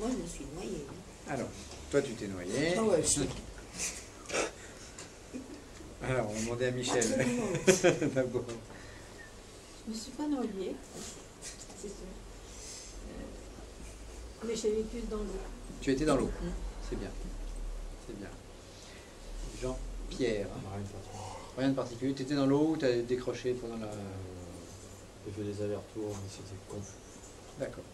Moi, je me suis noyée. Alors, toi, tu t'es noyé. Ah ouais, je suis... Alors, on demandait à Michel. D'abord. Je ne me suis pas noyée, c'est sûr. Mais j'ai vécu dans l'eau. Tu étais dans l'eau. C'est bien. C'est bien. Jean-Pierre. Rien de particulier. Tu étais dans l'eau ou tu as décroché pendant la... J'ai fait des allers-retours, mais c'était confus. D'accord.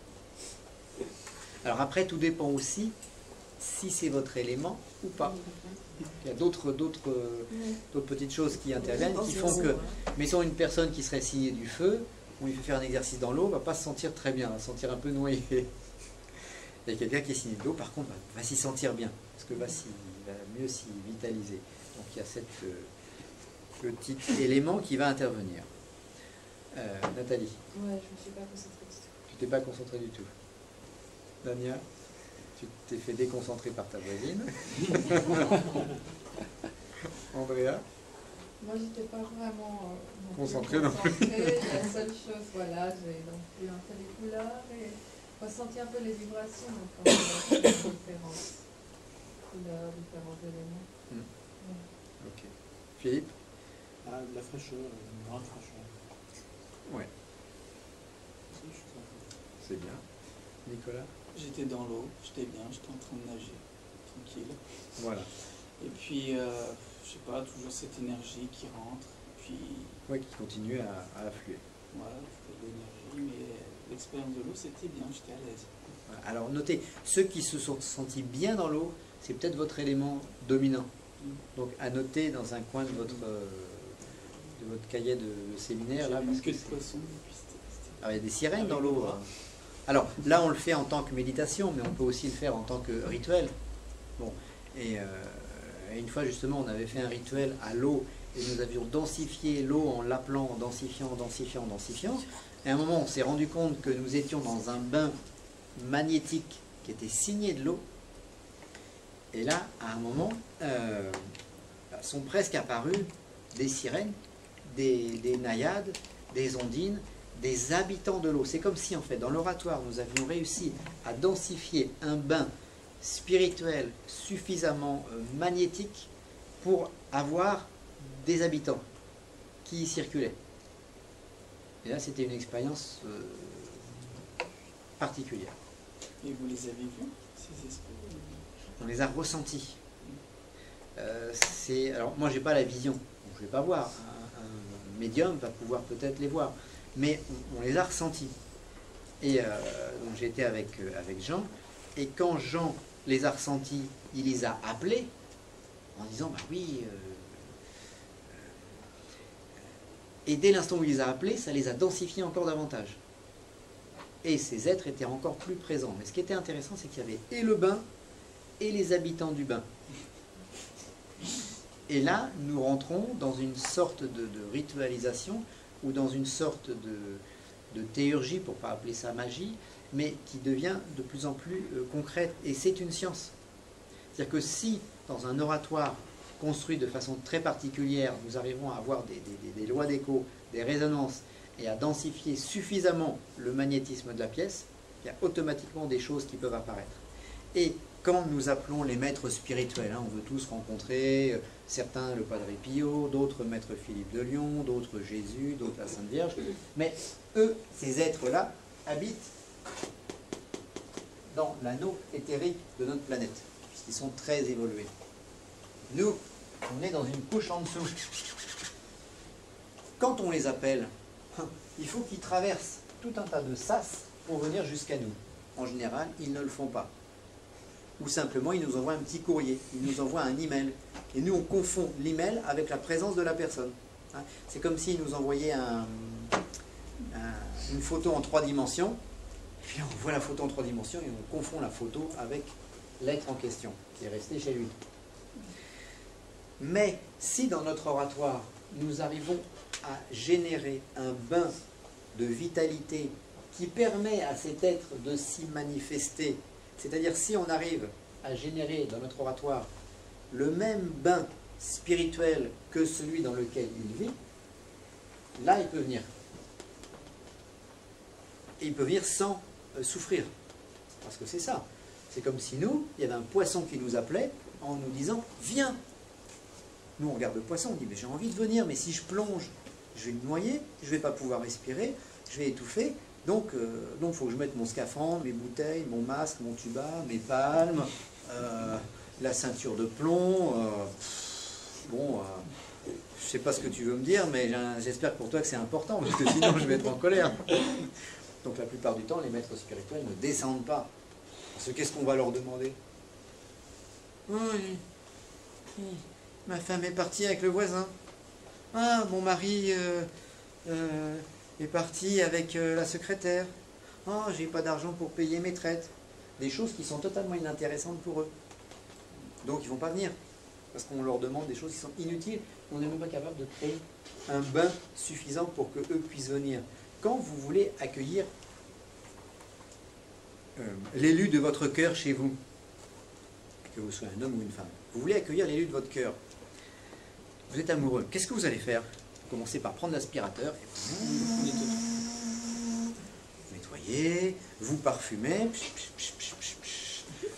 Alors après, tout dépend aussi si c'est votre élément ou pas. Il y a d'autres petites choses qui interviennent, qui font que, mettons une personne qui serait signée du feu, on lui fait faire un exercice dans l'eau, ne va pas se sentir très bien, va se sentir un peu noyé. Il y a quelqu'un qui est signé de l'eau, par contre, va s'y sentir bien, parce que va mieux s'y vitaliser. Donc il y a cette petit élément qui va intervenir. Nathalie. Ouais, je ne me suis pas concentrée du tout. Tu t'es pas concentrée du tout. Damien, tu t'es fait déconcentrer par ta voisine. Andrea. Moi, j'étais pas vraiment concentrée non plus. La seule chose, voilà, j'ai donc vu un peu les couleurs et ressenti un peu les vibrations, donc quand on a différentes couleurs, différents éléments. Ouais. Ok. Philippe. Ah, de la fraîcheur, une grande fraîcheur. Ouais. C'est bien. Nicolas. J'étais dans l'eau, j'étais bien, j'étais en train de nager, tranquille. Voilà. Et puis, je sais pas, toujours cette énergie qui rentre, puis... Oui, qui continue à affluer. Voilà, de l'énergie, mais l'expérience de l'eau, c'était bien, j'étais à l'aise. Alors notez, ceux qui se sont sentis bien dans l'eau, c'est peut-être votre élément dominant. Donc à noter dans un coin de votre cahier de séminaire. Là, parce que que de poissons. il y a des sirènes dans l'eau. Hein. Alors là, on le fait en tant que méditation, mais on peut aussi le faire en tant que rituel. Bon, et une fois justement, on avait fait un rituel à l'eau et nous avions densifié l'eau en l'appelant, en densifiant, densifiant, densifiant. Et à un moment, on s'est rendu compte que nous étions dans un bain magnétique qui était signé de l'eau. Et là, à un moment, sont presque apparues des sirènes, des naïades, des ondines, des habitants de l'eau. C'est comme si, en fait, dans l'oratoire, nous avions réussi à densifier un bain spirituel suffisamment magnétique pour avoir des habitants qui y circulaient. Et là, c'était une expérience particulière. Et vous les avez vus, ces esprits? On les a ressentis. Alors, moi, j'ai pas la vision, donc je vais pas voir. Un médium va pouvoir peut-être les voir, mais on les a ressentis. Et donc j'ai été avec Jean, et quand Jean les a ressentis, il les a appelés en disant bah oui. Et dès l'instant où il les a appelés, ça les a densifiés encore davantage. Et ces êtres étaient encore plus présents. Mais ce qui était intéressant, c'est qu'il y avait et le bain et les habitants du bain. Et là, nous rentrons dans une sorte de ritualisation ou dans une sorte de théurgie, pour ne pas appeler ça magie, mais qui devient de plus en plus concrète. Et c'est une science. C'est-à-dire que si, dans un oratoire construit de façon très particulière, nous arrivons à avoir des lois d'écho, des résonances, et à densifier suffisamment le magnétisme de la pièce, il y a automatiquement des choses qui peuvent apparaître. Et quand nous appelons les maîtres spirituels, on veut tous rencontrer, certains le Padre Pio, d'autres Maître Philippe de Lyon, d'autres Jésus, d'autres la Sainte Vierge, mais eux, ces êtres-là, habitent dans l'anneau éthérique de notre planète, puisqu'ils sont très évolués. Nous, on est dans une couche en dessous. Quand on les appelle, il faut qu'ils traversent tout un tas de sas pour venir jusqu'à nous. En général, ils ne le font pas. Ou simplement, ils nous envoient un petit courrier, ils nous envoient un email. Et nous, on confond l'email avec la présence de la personne. C'est comme s'ils nous envoyaient une photo en 3 dimensions, et puis on voit la photo en 3 dimensions et on confond la photo avec l'être en question, qui est resté chez lui. Mais si dans notre oratoire, nous arrivons à générer un bain de vitalité qui permet à cet être de s'y manifester, c'est-à-dire si on arrive à générer dans notre oratoire le même bain spirituel que celui dans lequel il vit, là il peut venir. Et il peut venir sans souffrir. Parce que c'est ça. C'est comme si nous, il y avait un poisson qui nous appelait en nous disant « Viens !» Nous, on regarde le poisson, on dit « Mais j'ai envie de venir, mais si je plonge, je vais me noyer, je ne vais pas pouvoir respirer, je vais étouffer. Donc, il faut que je mette mon scaphandre, mes bouteilles, mon masque, mon tuba, mes palmes, la ceinture de plomb. Je ne sais pas ce que tu veux me dire, mais j'espère pour toi que c'est important, parce que sinon je vais être en colère. » Donc la plupart du temps, les maîtres spirituels ne descendent pas. Parce que qu'est-ce qu'on va leur demander? Ma femme est partie avec le voisin. Ah, mon mari est parti avec la secrétaire. Ah, j'ai pas d'argent pour payer mes traites. Des choses qui sont totalement inintéressantes pour eux. Donc ils vont pas venir. Parce qu'on leur demande des choses qui sont inutiles. On n'est même pas capable de créer un bain suffisant pour que eux puissent venir. Quand vous voulez accueillir l'élu de votre cœur chez vous, que vous soyez un homme ou une femme, vous voulez accueillir l'élu de votre cœur, vous êtes amoureux, qu'est-ce que vous allez faire? Vous commencez par prendre l'aspirateur et vous nettoyez, vous parfumez,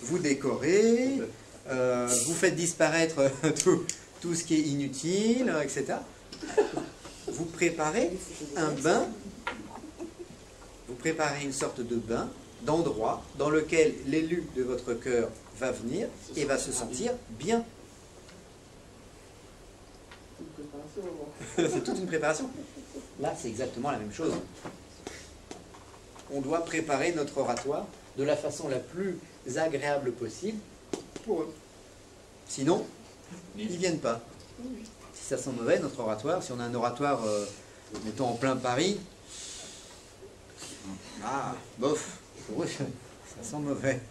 vous décorez, vous faites disparaître tout ce qui est inutile, etc. Vous préparez un bain. Vous préparez une sorte de bain, d'endroit, dans lequel l'élu de votre cœur va venir et va se sentir bien. C'est toute une préparation. Là, c'est exactement la même chose. On doit préparer notre oratoire de la façon la plus agréable possible pour eux. Sinon, ils ne viennent pas. Si ça sent mauvais, notre oratoire, si on a un oratoire, mettons en plein Paris, ah, bof, pour eux, ça sent mauvais.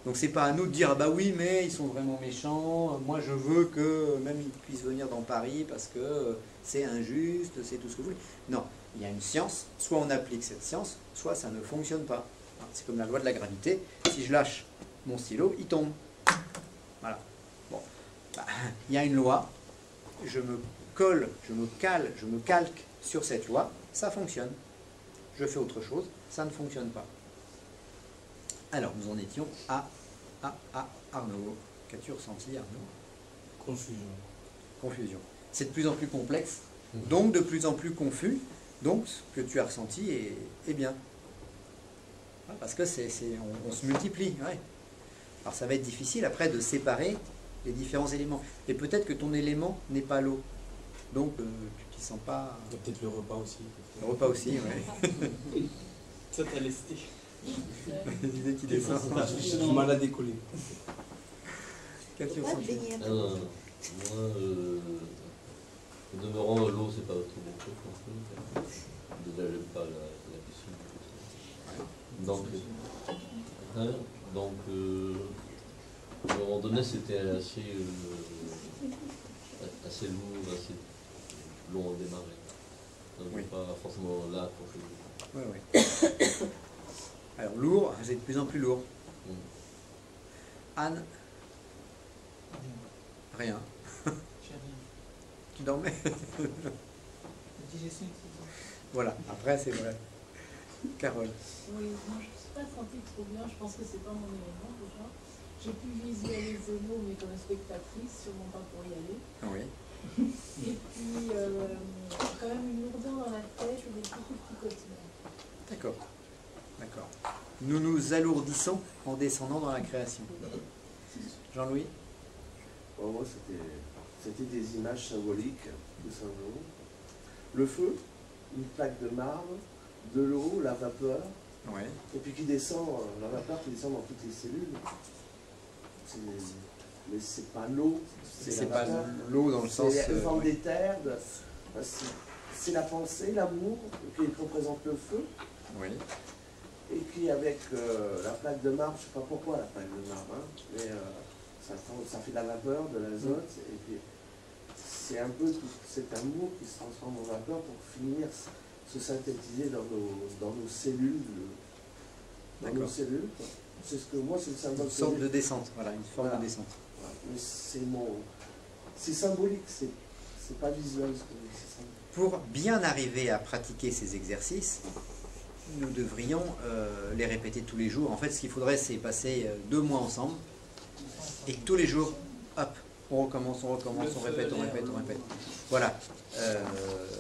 Donc c'est pas à nous de dire, ah bah oui, mais ils sont vraiment méchants, moi je veux que même ils puissent venir dans Paris parce que c'est injuste, c'est tout ce que vous voulez. Non, il y a une science, soit on applique cette science, soit ça ne fonctionne pas. C'est comme la loi de la gravité, si je lâche mon stylo, il tombe. Voilà. Bon, bah, il y a une loi, je me colle, je me cale, je me calque sur cette loi, ça fonctionne. Je fais autre chose, ça ne fonctionne pas. Alors, nous en étions à Arnaud. Qu'as-tu ressenti, Arnaud? Confusion. Confusion. C'est de plus en plus complexe, donc de plus en plus confus. Donc, ce que tu as ressenti est bien. Parce que on se multiplie. Ouais. Alors, ça va être difficile après de séparer les différents éléments. Et peut-être que ton élément n'est pas l'eau. Donc, tu t'y sens pas... Il y a peut-être le repas aussi. Le repas aussi, oui. Ça t'a lesté. Les idées qui descendent. J'ai du mal à décoller. Qu'as-tu Pas de ressenti? baigner. Moi, au demeurant, l'eau, c'est pas trop mon truc non plus. Déjà, j'aime pas la piscine. Donc, à un moment donné, c'était assez lourd, assez long à démarrer. Donc, Oui. pas forcément là pour que Oui, oui. Alors, lourd, c'est de plus en plus lourd. Anne? Rien. J'ai rien. Tu dormais? Digestion, c'est ça. Voilà, après, c'est vrai. Carole? Oui, moi je ne me suis pas sentie trop bien, je pense que c'est pas mon élément déjà. J'ai pu visualiser l'eau mais comme spectatrice, sûrement pas pour y aller. Oui. Et puis quand même une lourdeur dans la tête et des beaucoup de picotements. D'accord. D'accord. Nous nous alourdissons en descendant dans la création. Jean-Louis? Pour moi, c'était des images symboliques, tout simplement. Le feu, une plaque de marbre, de l'eau, la vapeur, Oui. et puis qui descend, la vapeur qui descend dans toutes les cellules. Mais c'est pas l'eau, C'est la pas vapeur. l'eau dans le sens... C'est une forme oui. d'éther, c'est la pensée, l'amour, qui représente le feu. Oui. Et puis avec la plaque de marbre, je ne sais pas pourquoi la plaque de marbre, hein, mais ça fait de la vapeur, de l'azote, et puis c'est un peu tout cet amour qui se transforme en vapeur pour finir se synthétiser dans nos cellules. Dans nos cellules. C'est ce que moi, c'est le symbole. Une sorte de descente, voilà, une forme de descente. Voilà. Mais c'est symbolique, c'est pas visuel ce que c'est symbolique. Pour bien arriver à pratiquer ces exercices, nous devrions les répéter tous les jours. En fait, ce qu'il faudrait, c'est passer 2 mois ensemble et tous les jours, hop, on recommence, on répète, on répète. Voilà,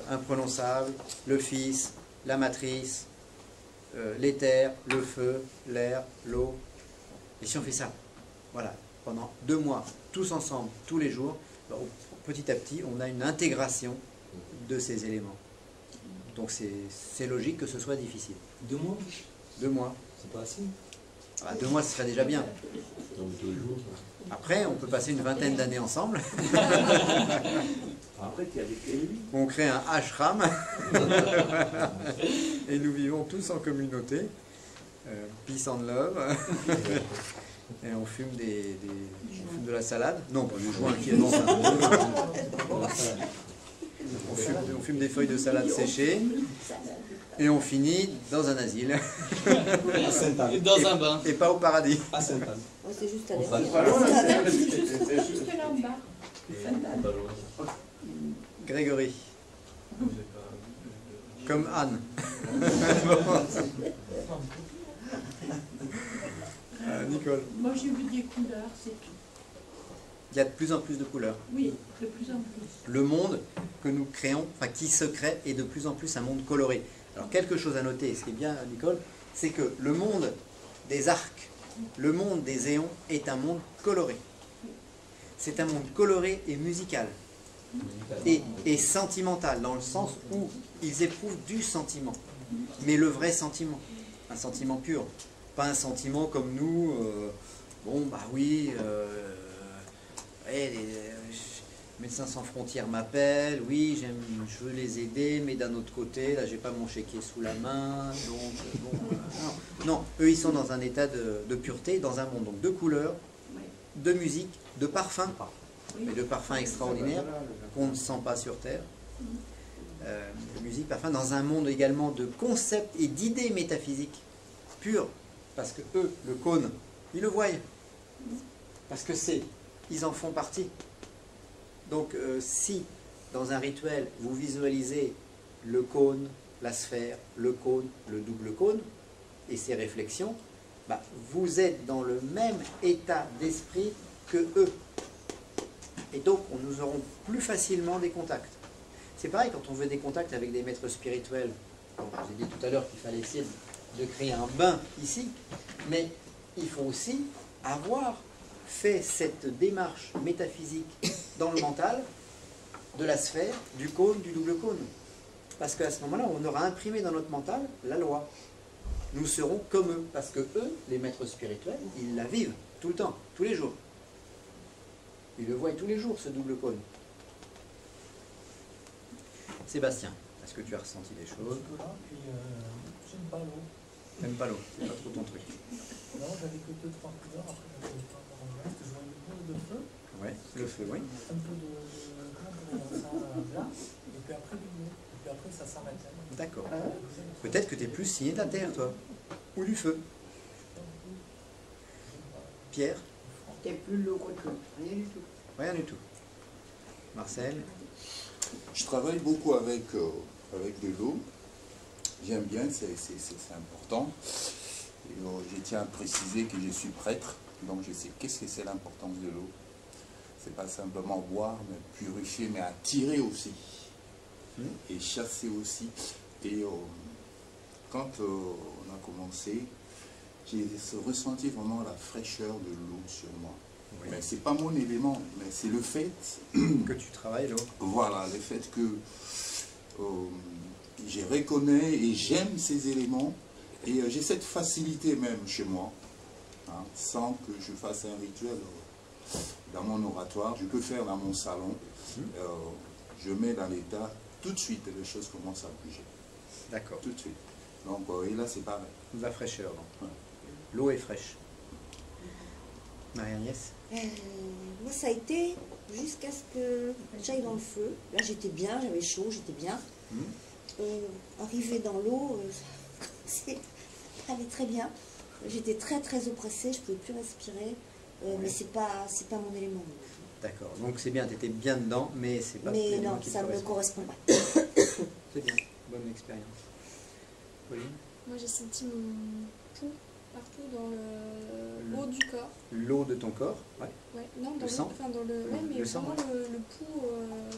imprononçable, le Fils, la matrice, l'éther, le feu, l'air, l'eau. Et si on fait ça, voilà, pendant 2 mois, tous ensemble, tous les jours, petit à petit, on a une intégration de ces éléments. Donc c'est logique que ce soit difficile. 2 mois 2 mois. C'est pas assez. 2 mois, ce serait déjà bien. Donc 2 jours. Après, on peut passer une vingtaine d'années ensemble. Après, tu es avec lui. On crée un ashram. Et nous vivons tous en communauté. Peace and love. Et on fume on fume de la salade. Non, pas du joint qui est dans on fume des feuilles de salade séchées. Et on finit dans un asile. À Sainte-Anne. Et dans un bain. Et pas au paradis. À Sainte-Anne. Ouais, c'est juste à On la va Juste là en bas. pas loin. Grégory. Comme Anne. Nicole. Moi j'ai vu des couleurs, c'est tout. Il y a de plus en plus de couleurs. Oui, de plus en plus. Le monde que nous créons, enfin qui se crée, est de plus en plus un monde coloré. Alors quelque chose à noter, ce qui est bien Nicole, c'est que le monde des arcs, le monde des éons est un monde coloré. C'est un monde coloré et musical. Et sentimental, dans le sens où ils éprouvent du sentiment. Mais le vrai sentiment, un sentiment pur. Pas un sentiment comme nous, bon bah oui, Médecins sans frontières m'appelle, oui, je veux les aider, mais d'un autre côté, là, j'ai pas mon chéquier sous la main, donc bon, non, eux, ils sont dans un état de pureté, dans un monde donc de couleurs, de musique, de parfums, mais de parfums extraordinaires qu'on ne sent pas sur Terre. De musique, parfum, dans un monde également de concepts et d'idées métaphysiques pures, parce que eux, le cône, ils le voient, parce que ils en font partie. Donc si dans un rituel vous visualisez le cône, la sphère, le cône, le double cône et ses réflexions, bah, vous êtes dans le même état d'esprit que eux. Et donc nous aurons plus facilement des contacts. C'est pareil quand on veut des contacts avec des maîtres spirituels. Bon, je vous ai dit tout à l'heure qu'il fallait essayer de créer un bain ici, mais il faut aussi avoir fait cette démarche métaphysique dans le mental de la sphère, du cône, du double cône. Parce qu'à ce moment-là, on aura imprimé dans notre mental la loi. Nous serons comme eux, parce que eux, les maîtres spirituels, ils la vivent tout le temps, tous les jours. Ils le voient tous les jours, ce double cône. Sébastien, est-ce que tu as ressenti des choses? J'aime pas l'eau. Même pas l'eau, c'est pas trop ton truc. Non, j'avais que 2-3 couleurs, après j'avais pas encore en reste. Je voyais beaucoup de feu. Ouais, le feu, oui. Un peu de comment on pourrait dire ça, blanc. Et puis après du bleu. Et puis après ça s'arrêtait. D'accord. Peut-être que tu es plus signé de la terre, toi. Ou du feu. Pierre? T'es plus l'eau que tout. Rien du tout. Rien du tout. Marcel? Je travaille beaucoup avec de l'eau. J'aime bien, c'est important. Et, je tiens à préciser que je suis prêtre, donc je sais qu'est-ce que c'est l'importance de l'eau. C'est pas simplement boire, mais purifier, mais attirer aussi. Et chasser aussi. Et quand on a commencé, j'ai ressenti vraiment la fraîcheur de l'eau sur moi. Oui. Mais c'est pas mon élément, mais c'est le fait que tu travailles l'eau. Voilà, le fait que je reconnais et j'aime ces éléments et j'ai cette facilité même chez moi, hein, sans que je fasse un rituel dans mon oratoire. Je peux faire dans mon salon, je mets dans l'état, tout de suite les choses commencent à bouger. D'accord. Tout de suite. Donc, et là c'est pareil. La fraîcheur. Ouais. L'eau est fraîche. Marie-Agnès? Moi, ça a été jusqu'à ce que j'aille dans le feu. Là, j'étais bien, j'avais chaud, j'étais bien. Arrivé dans l'eau, ça allait très bien. J'étais très très oppressée, je ne pouvais plus respirer. Mais c'est pas mon élément. D'accord. Donc c'est bien, tu étais bien dedans, mais c'est pas. Mais non, ça ne me correspond pas. C'est bien. Bonne expérience. Pauline? Moi j'ai senti mon pouls partout dans le haut du corps. L'eau de ton corps, ouais. Ouais, non, dans Le sang. enfin dans le, ouais, mais Le sang, vraiment le pouls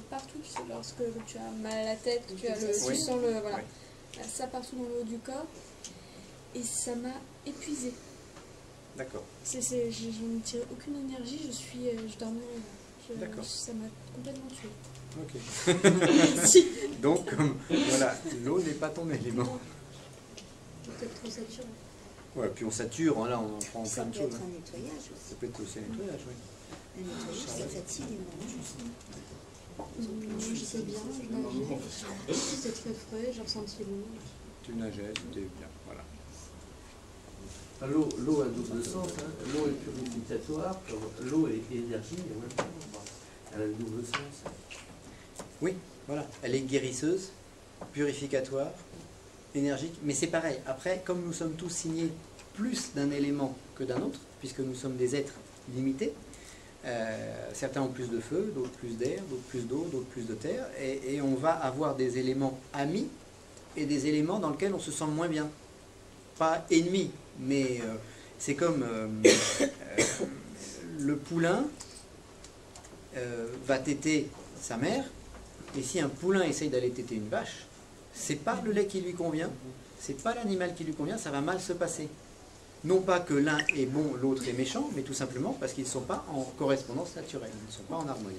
partout, tu sais, lorsque tu as mal à la tête, tu as le, Oui. tu sens le, voilà, Ouais. ça partout dans le haut du corps, et ça m'a épuisée. D'accord. Je ne tirais aucune énergie, je dormais, D'accord. ça m'a complètement tuée. Ok. Si. Donc, voilà, l'eau n'est pas ton élément. Peut-être trop saturé. Ouais, puis on sature, hein, là on en prend Ça plein de peut choses. être hein. un nettoyage Ça aussi. peut être aussi un nettoyage, oui. Un nettoyage, c'est fatigué, Moi j'étais bien, je nageais, c'était très frais, j'ai ressenti l'eau. Tu nageais, c'était bien, voilà. Ah, l'eau a double sens, hein. L'eau est purificatoire, comme l'eau est énergie, en même temps. Elle a le double sens. Oui, voilà. Elle est guérisseuse, purificatoire, énergique, mais c'est pareil. Après, comme nous sommes tous signés plus d'un élément que d'un autre, puisque nous sommes des êtres limités, certains ont plus de feu, d'autres plus d'air, d'autres plus d'eau, d'autres plus de terre, et on va avoir des éléments amis et des éléments dans lesquels on se sent moins bien. Pas ennemis, mais c'est comme le poulain va téter sa mère, et si un poulain essaye d'aller téter une vache, c'est pas le lait qui lui convient, c'est pas l'animal qui lui convient, ça va mal se passer. Non pas que l'un est bon, l'autre est méchant, mais tout simplement parce qu'ils ne sont pas en correspondance naturelle, ils ne sont pas en harmonie.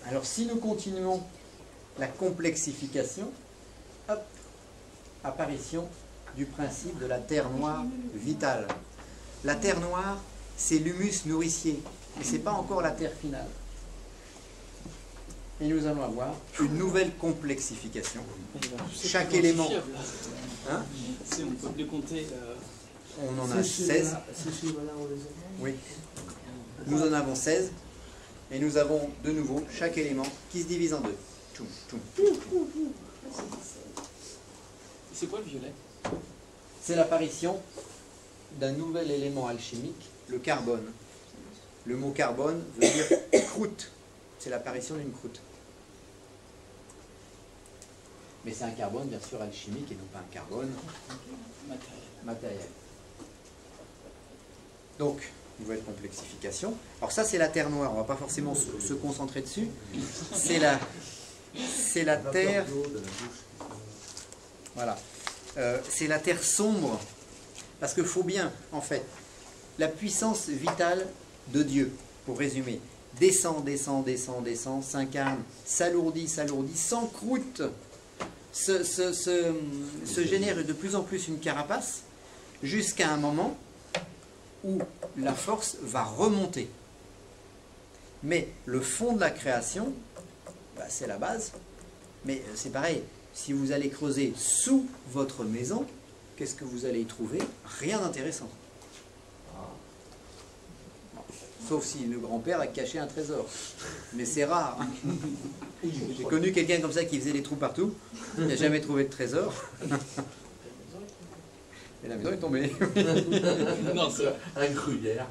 Alors si nous continuons la complexification, hop, apparition du principe de la terre noire vitale. La terre noire, c'est l'humus nourricier, mais ce n'est pas encore la terre finale. Et nous allons avoir une nouvelle complexification. Chaque élément. Hein? On peut les compter. On en a 16. Oui. Nous en avons 16. Et nous avons de nouveau chaque élément qui se divise en deux. Tchoum, tchoum. C'est quoi le violet? C'est l'apparition d'un nouvel élément alchimique, le carbone. Le mot carbone veut dire croûte. C'est l'apparition d'une croûte. Mais c'est un carbone bien sûr alchimique et non pas un carbone matériel. Donc, nouvelle complexification. Alors ça c'est la terre noire, on ne va pas forcément se concentrer dessus. C'est la terre... Voilà. C'est la terre sombre. Parce qu'il faut bien, en fait, la puissance vitale de Dieu, pour résumer, descend, s'incarne, s'alourdit, s'encroute, se génère de plus en plus une carapace, jusqu'à un moment où la force va remonter. Mais le fond de la création, bah, c'est la base, mais c'est pareil, si vous allez creuser sous votre maison, qu'est-ce que vous allez y trouver? Rien d'intéressant. Sauf si le grand-père a caché un trésor. Mais c'est rare. J'ai connu quelqu'un comme ça qui faisait des trous partout. Il n'a jamais trouvé de trésor. Et la maison est tombée. Non, c'est un gruyère.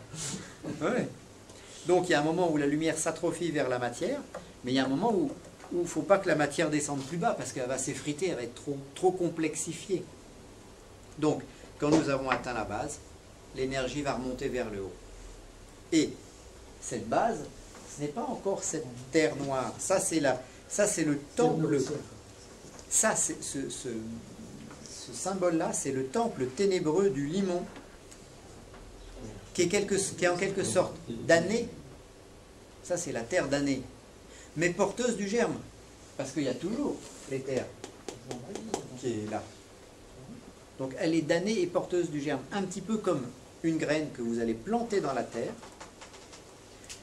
Ouais. Donc il y a un moment où la lumière s'atrophie vers la matière, mais il y a un moment où il ne faut pas que la matière descende plus bas, parce qu'elle va s'effriter, elle va être trop complexifiée. Donc, quand nous avons atteint la base, l'énergie va remonter vers le haut. Et cette base, ce n'est pas encore cette terre noire. Ça, c'est le temple. Ça, ce symbole-là, c'est le temple ténébreux du limon, qui est en quelque sorte damné. Ça, c'est la terre damnée, mais porteuse du germe, parce qu'il y a toujours l'éther qui est là. Donc, elle est damnée et porteuse du germe, un petit peu comme une graine que vous allez planter dans la terre.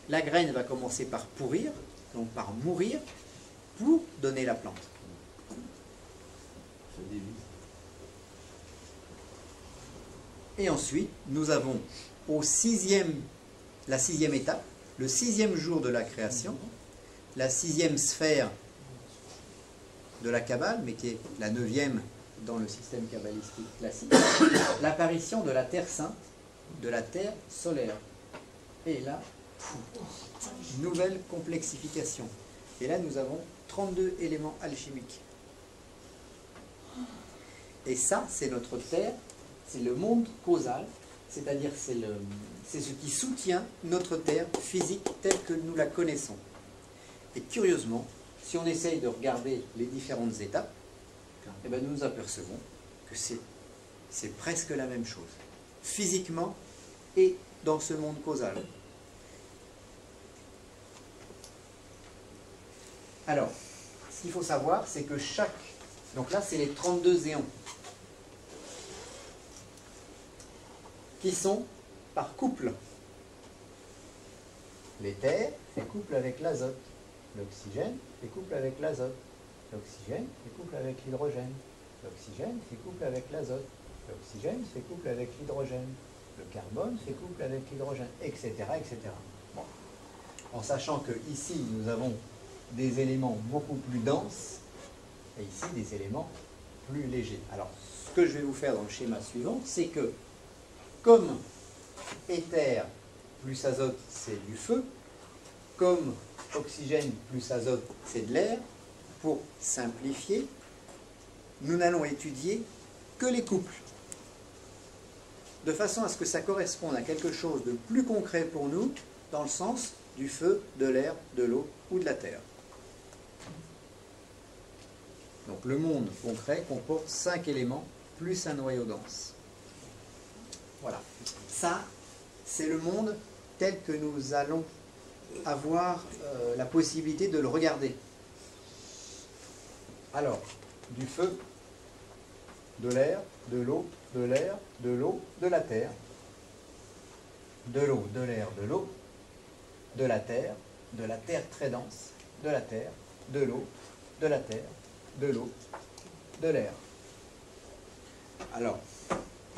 La graine va commencer par pourrir, donc par mourir, pour donner la plante. Et ensuite, nous avons la sixième étape, le 6e jour de la création, la 6e sphère de la Kabbale, mais qui est la 9e dans le système kabbalistique classique, l'apparition de la Terre sainte, de la Terre solaire. Et là, nouvelle complexification. Et là, nous avons 32 éléments alchimiques. Et ça, c'est notre Terre, c'est le monde causal, c'est-à-dire c'est ce qui soutient notre Terre physique telle que nous la connaissons. Et curieusement, si on essaye de regarder les différentes étapes, eh bien nous nous apercevons que c'est presque la même chose, physiquement et dans ce monde causal. Alors, ce qu'il faut savoir, c'est que donc là, c'est les 32 éons qui sont par couple. L'éther fait couple avec l'azote. L'oxygène fait couple avec l'azote. L'oxygène fait couple avec l'hydrogène. L'oxygène fait couple avec l'azote. L'oxygène fait couple avec l'hydrogène. Le carbone fait couple avec l'hydrogène, etc. etc. Bon. En sachant que ici, nous avons des éléments beaucoup plus denses et ici des éléments plus légers. Alors, ce que je vais vous faire dans le schéma suivant, c'est que comme éther plus azote, c'est du feu, comme oxygène plus azote, c'est de l'air, pour simplifier, nous n'allons étudier que les couples, de façon à ce que ça corresponde à quelque chose de plus concret pour nous, dans le sens du feu, de l'air, de l'eau ou de la terre. Donc le monde concret comporte 5 éléments plus un noyau dense. Voilà. Ça, c'est le monde tel que nous allons avoir la possibilité de le regarder. Alors, du feu, de l'air, de l'eau, de l'air, de l'eau, de la terre. De l'eau, de l'air, de l'eau, de la terre très dense, de la terre, de l'eau, de la terre, de l'eau, de l'air. Alors,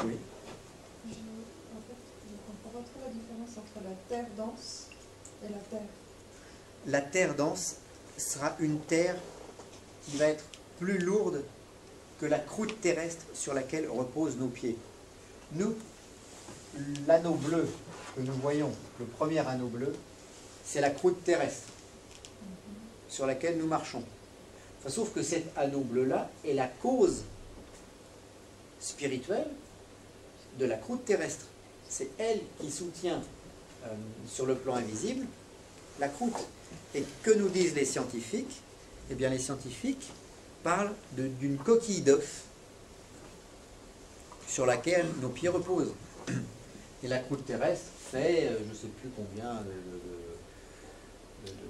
oui. En fait, on peut retrouver la différence entre la terre dense et la terre. La terre dense sera une terre qui va être plus lourde que la croûte terrestre sur laquelle reposent nos pieds. Nous, l'anneau bleu que nous voyons, le premier anneau bleu, c'est la croûte terrestre sur laquelle nous marchons. Enfin, sauf que cet anneau bleu-là est la cause spirituelle de la croûte terrestre. C'est elle qui soutient sur le plan invisible la croûte. Et que nous disent les scientifiques? Eh bien, les scientifiques parlent d'une coquille d'œuf sur laquelle nos pieds reposent. Et la croûte terrestre fait, je ne sais plus combien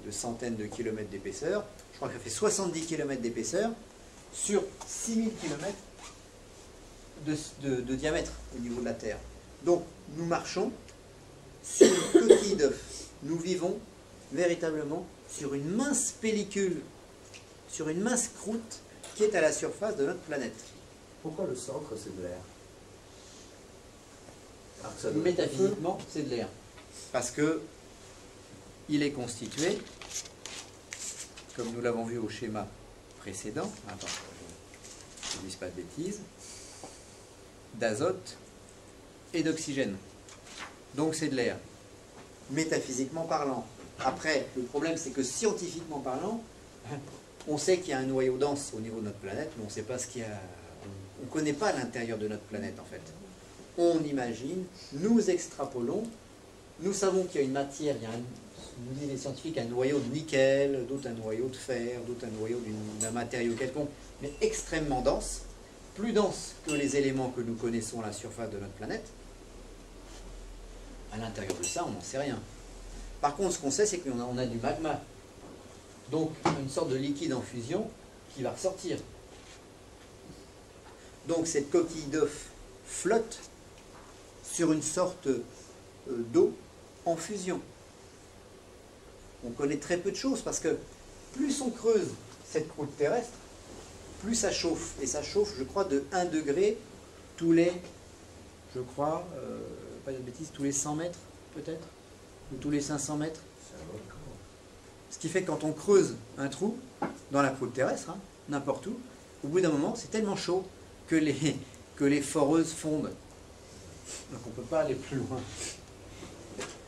de centaines de kilomètres d'épaisseur. Je crois qu'elle fait 70 km d'épaisseur sur 6000 km de diamètre au niveau de la Terre. Donc, nous marchons sur une coquille d'œuf. Nous vivons véritablement sur une mince pellicule, sur une mince croûte qui est à la surface de notre planète. Pourquoi le centre, c'est de l'air? Métaphysiquement, c'est de l'air. Parce que il est constitué, comme nous l'avons vu au schéma précédent, attends, je ne dis pas de bêtises, d'azote et d'oxygène. Donc c'est de l'air, métaphysiquement parlant. Après, le problème c'est que scientifiquement parlant, on sait qu'il y a un noyau dense au niveau de notre planète, mais on ne sait pas ce qu'il y a. On ne connaît pas l'intérieur de notre planète en fait. On imagine, nous extrapolons, nous savons qu'il y a une matière, il y a nous disent les scientifiques, un noyau de nickel, d'autres un noyau de fer, d'autres un noyau d'un matériau quelconque, mais extrêmement dense, plus dense que les éléments que nous connaissons à la surface de notre planète. À l'intérieur de ça, on n'en sait rien. Par contre, ce qu'on sait, c'est qu'on a du magma. Donc, une sorte de liquide en fusion qui va ressortir. Donc, cette coquille d'œuf flotte sur une sorte d'eau en fusion. On connaît très peu de choses parce que plus on creuse cette croûte terrestre, plus ça chauffe. Et ça chauffe, je crois, de 1 degré tous les, je crois, pas de bêtises, tous les 100 mètres peut-être, ou tous les 500 mètres. Ce qui fait que quand on creuse un trou dans la croûte terrestre, hein, n'importe où, au bout d'un moment, c'est tellement chaud que les foreuses fondent. Donc on ne peut pas aller plus loin.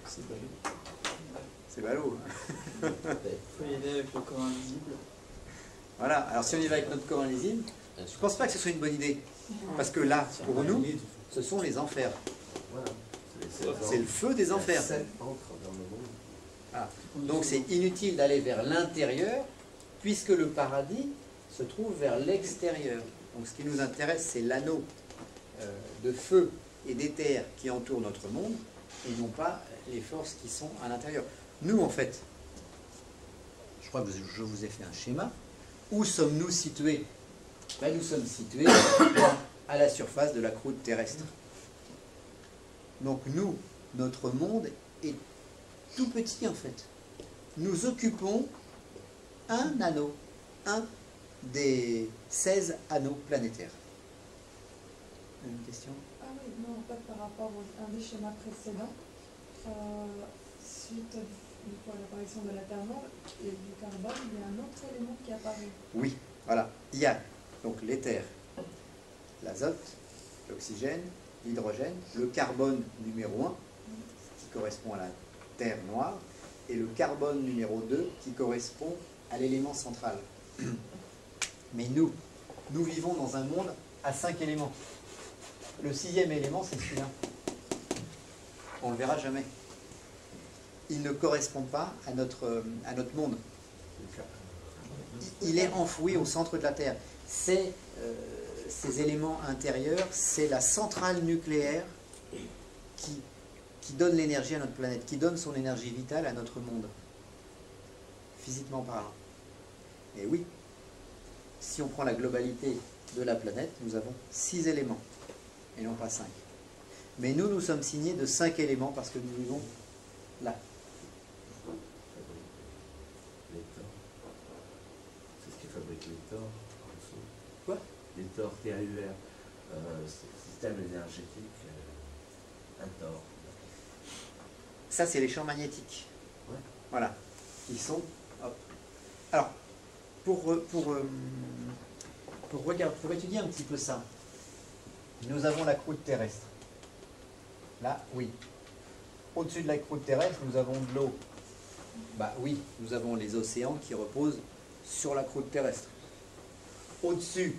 C'est ballot. C'est ballot. Il faut y aller avec le corps invisible. Voilà, alors si on y va avec notre corps invisible, Je ne pense pas que ce soit une bonne idée. Parce que là, pour nous, ce sont les enfers. Voilà. C'est le feu des enfers. Entre dans le monde. Ah. Donc c'est inutile d'aller vers l'intérieur, puisque le paradis se trouve vers l'extérieur. Donc ce qui nous intéresse, c'est l'anneau de feu et d'éther qui entoure notre monde, et non pas les forces qui sont à l'intérieur. Nous, en fait, je crois que je vous ai fait un schéma. Où sommes-nous situés? Ben, nous sommes situés à la surface de la croûte terrestre. Donc nous, notre monde est tout petit en fait. Nous occupons un anneau, un des 16 anneaux planétaires. Une question? Ah oui, non, en fait, par rapport à un des schémas précédents, suite du coup, à l'apparition de la Terre noire et du carbone, il y a un autre élément qui apparaît. Oui, voilà. Il y a donc l'éther, l'azote, l'oxygène, l'hydrogène, le carbone numéro 1, qui correspond à la Terre noire, et le carbone numéro 2, qui correspond à l'élément central. Mais nous vivons dans un monde à 5 éléments. Le 6e élément, c'est celui-là. On ne le verra jamais. Il ne correspond pas à notre monde. Il est enfoui au centre de la Terre. C'est ces éléments intérieurs, c'est la centrale nucléaire qui donne l'énergie à notre planète, qui donne son énergie vitale à notre monde, physiquement parlant. Et oui, si on prend la globalité de la planète, nous avons 6 éléments, et non pas 5. Mais nous sommes signés de 5 éléments parce que nous vivons là. Les torts. C'est ce qui fabrique les torts en dessous. Quoi? Les torts TAUR. C'est le système énergétique. Un tort. Ça, c'est les champs magnétiques. Ouais. Voilà. Ils sont... Hop. Alors, pour étudier un petit peu ça, nous avons la croûte terrestre. Là, oui. Au-dessus de la croûte terrestre, nous avons de l'eau. Bah oui, nous avons les océans qui reposent sur la croûte terrestre. Au-dessus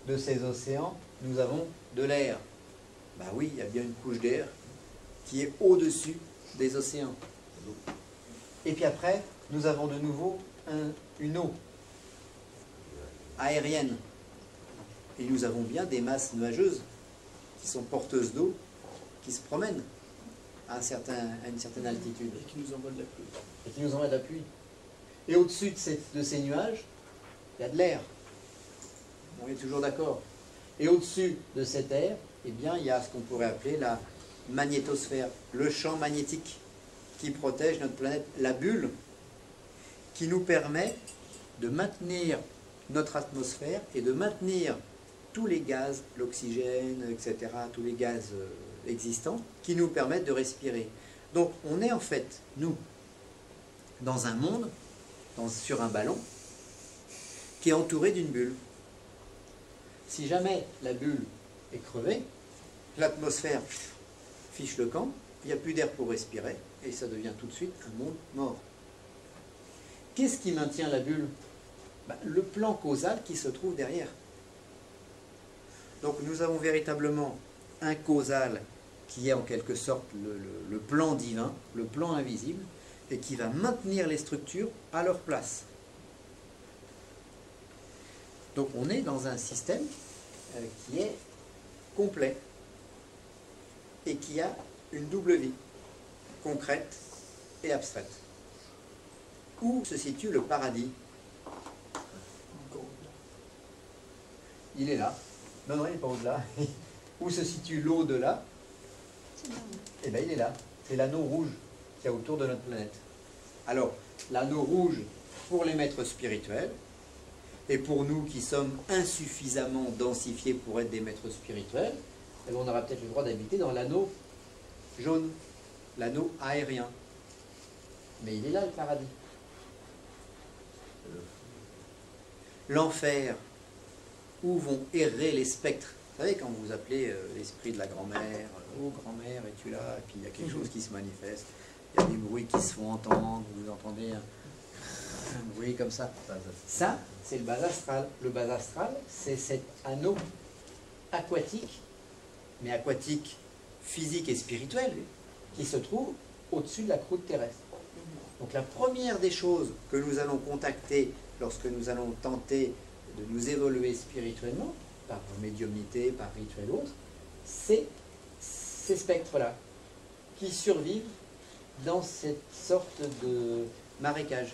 de ces océans, nous avons de l'air. Bah oui, il y a bien une couche d'air qui est au-dessus des océans. Et puis après, nous avons de nouveau une eau aérienne. Et nous avons bien des masses nuageuses qui sont porteuses d'eau, qui se promènent à une certaine altitude. Et qui nous envoie de la pluie. Et qui nous envoie de la pluie. Et au-dessus de ces nuages, il y a de l'air. On est toujours d'accord. Et au-dessus de cet air, eh bien, il y a ce qu'on pourrait appeler la magnétosphère, le champ magnétique qui protège notre planète, la bulle qui nous permet de maintenir notre atmosphère et de maintenir tous les gaz, l'oxygène, etc., tous les gaz existants qui nous permettent de respirer. Donc on est en fait, nous, dans un monde, sur un ballon, qui est entouré d'une bulle. Si jamais la bulle est crevée, l'atmosphère fiche le camp, il n'y a plus d'air pour respirer, et ça devient tout de suite un monde mort. Qu'est-ce qui maintient la bulle? Le plan causal qui se trouve derrière. Donc nous avons véritablement un causal qui est en quelque sorte le plan divin, le plan invisible, et qui va maintenir les structures à leur place. Donc on est dans un système qui est complet et qui a une double vie, concrète et abstraite. Où se situe le paradis? Il est là. Non, non, il n'est pas au-delà. Où se situe l'au-delà? Eh bien, il est là. C'est l'anneau rouge qu'il y a autour de notre planète. Alors, l'anneau rouge pour les maîtres spirituels, et pour nous qui sommes insuffisamment densifiés pour être des maîtres spirituels, eh bien, on aura peut-être le droit d'habiter dans l'anneau jaune, l'anneau aérien. Mais il est là, le paradis. L'enfer, où vont errer les spectres. Vous savez, quand vous appelez l'esprit de la grand-mère, oh grand-mère, es-tu là? Et puis il y a quelque chose qui se manifeste, il y a des bruits qui se font entendre, vous entendez Vous voyez comme ça. Ça, c'est le bas astral. Le bas astral, c'est cet anneau aquatique, mais aquatique physique et spirituel, qui se trouve au-dessus de la croûte terrestre. Donc la première des choses que nous allons contacter lorsque nous allons tenter de nous évoluer spirituellement, par médiumnité, par rituel ou autre, c'est ces spectres-là, qui survivent dans cette sorte de marécage.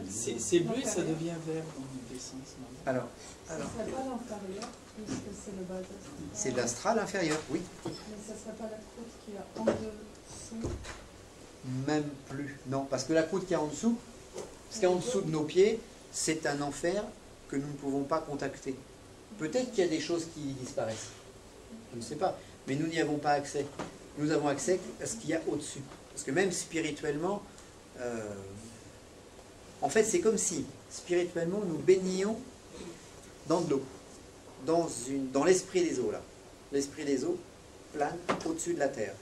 C'est bleu et ça devient vert dans l'essence. Alors, Ce ne serait pas l'inférieur, puisque c'est le bas astral. c'est l'astral inférieur, oui. Mais ce ne serait pas la croûte qui est en dessous. Même plus, non, parce que la croûte qui est en dessous, ce qui est en dessous de nos pieds, c'est un enfer que nous ne pouvons pas contacter. Peut-être qu'il y a des choses qui disparaissent, je ne sais pas, mais nous n'y avons pas accès. Nous avons accès à ce qu'il y a au-dessus. Parce que même spirituellement, en fait c'est comme si, spirituellement, nous baignions dans de l'eau, dans l'esprit des eaux là. L'esprit des eaux plane au-dessus de la terre.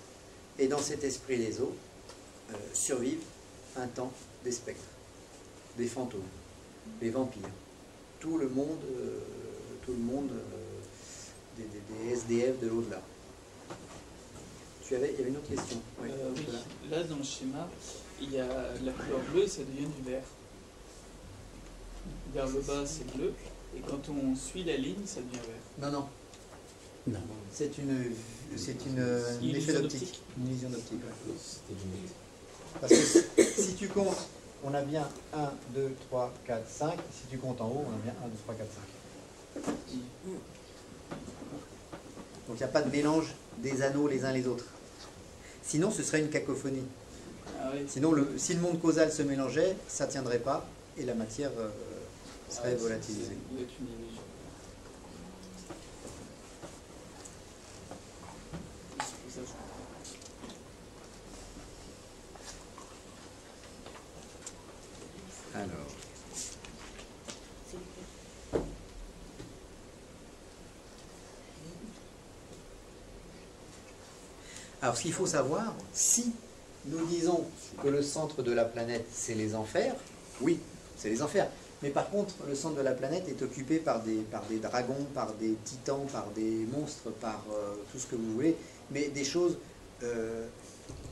Et dans cet esprit des eaux, survivent un temps des spectres, des fantômes, des vampires, tout le monde des SDF de l'au-delà. Il y avait une autre question. Oui, Oui, voilà. là dans le schéma, il y a la couleur bleue et ça devient du vert. Vers le bas c'est bleu, et quand on suit la ligne, ça devient vert. Non. Non. C'est une Illusion effet d'optique. d'optique. Une illusion d'optique, ouais. Parce que si tu comptes, on a bien 1, 2, 3, 4, 5. Si tu comptes en haut, on a bien 1, 2, 3, 4, 5. Donc il n'y a pas de mélange des anneaux les uns les autres. Sinon, ce serait une cacophonie. Ah oui. Sinon, si le monde causal se mélangeait, ça ne tiendrait pas et la matière serait volatilisée. Il y a une illusion. C'est pour ça que je Alors. Alors, ce qu'il faut savoir, si nous disons que le centre de la planète, c'est les enfers, oui, c'est les enfers. Mais par contre, le centre de la planète est occupé par des dragons, par des titans, par des monstres, par tout ce que vous voulez, mais des choses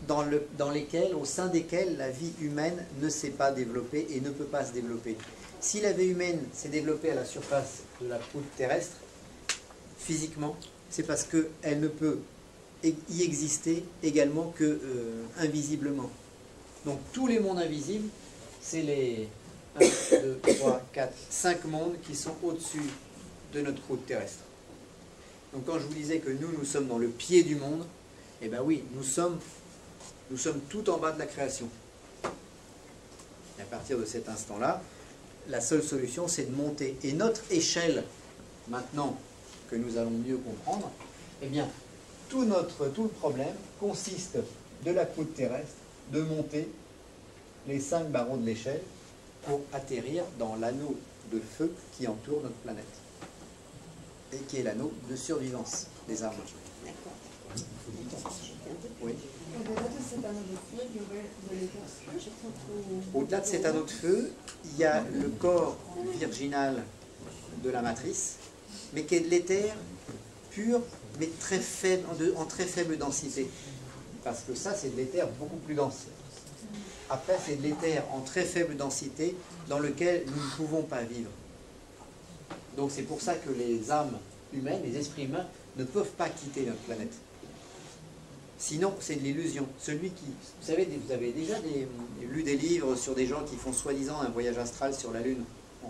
dans lesquelles, au sein desquelles la vie humaine ne s'est pas développée et ne peut pas se développer. Si la vie humaine s'est développée à la surface de la croûte terrestre, physiquement, c'est parce qu'elle ne peut y exister également que invisiblement. Donc tous les mondes invisibles, c'est les 1, 2, 3, 4, 5 mondes qui sont au-dessus de notre croûte terrestre. Donc quand je vous disais que nous sommes dans le pied du monde, eh bien oui, nous sommes tout en bas de la création. Et à partir de cet instant-là, la seule solution, c'est de monter. Et notre échelle, maintenant que nous allons mieux comprendre, eh bien, tout le problème consiste de la croûte terrestre de monter les 5 barreaux de l'échelle pour atterrir dans l'anneau de feu qui entoure notre planète et qui est l'anneau de survivance des arbres. D'accord. Oui. Au-delà de cet anneau de feu, il y aurait de l'éther. Au-delà de cet anneau de feu, il y a le corps virginal de la matrice, mais qui est de l'éther pur, mais très faible, en très faible densité. Parce que ça, c'est de l'éther beaucoup plus dense. Après, c'est de l'éther en très faible densité dans lequel nous ne pouvons pas vivre. Donc c'est pour ça que les âmes humaines, les esprits humains, ne peuvent pas quitter notre planète. Sinon, c'est de l'illusion. Celui qui... Vous savez, vous avez déjà lu des livres sur des gens qui font soi-disant un voyage astral sur la Lune. Bon.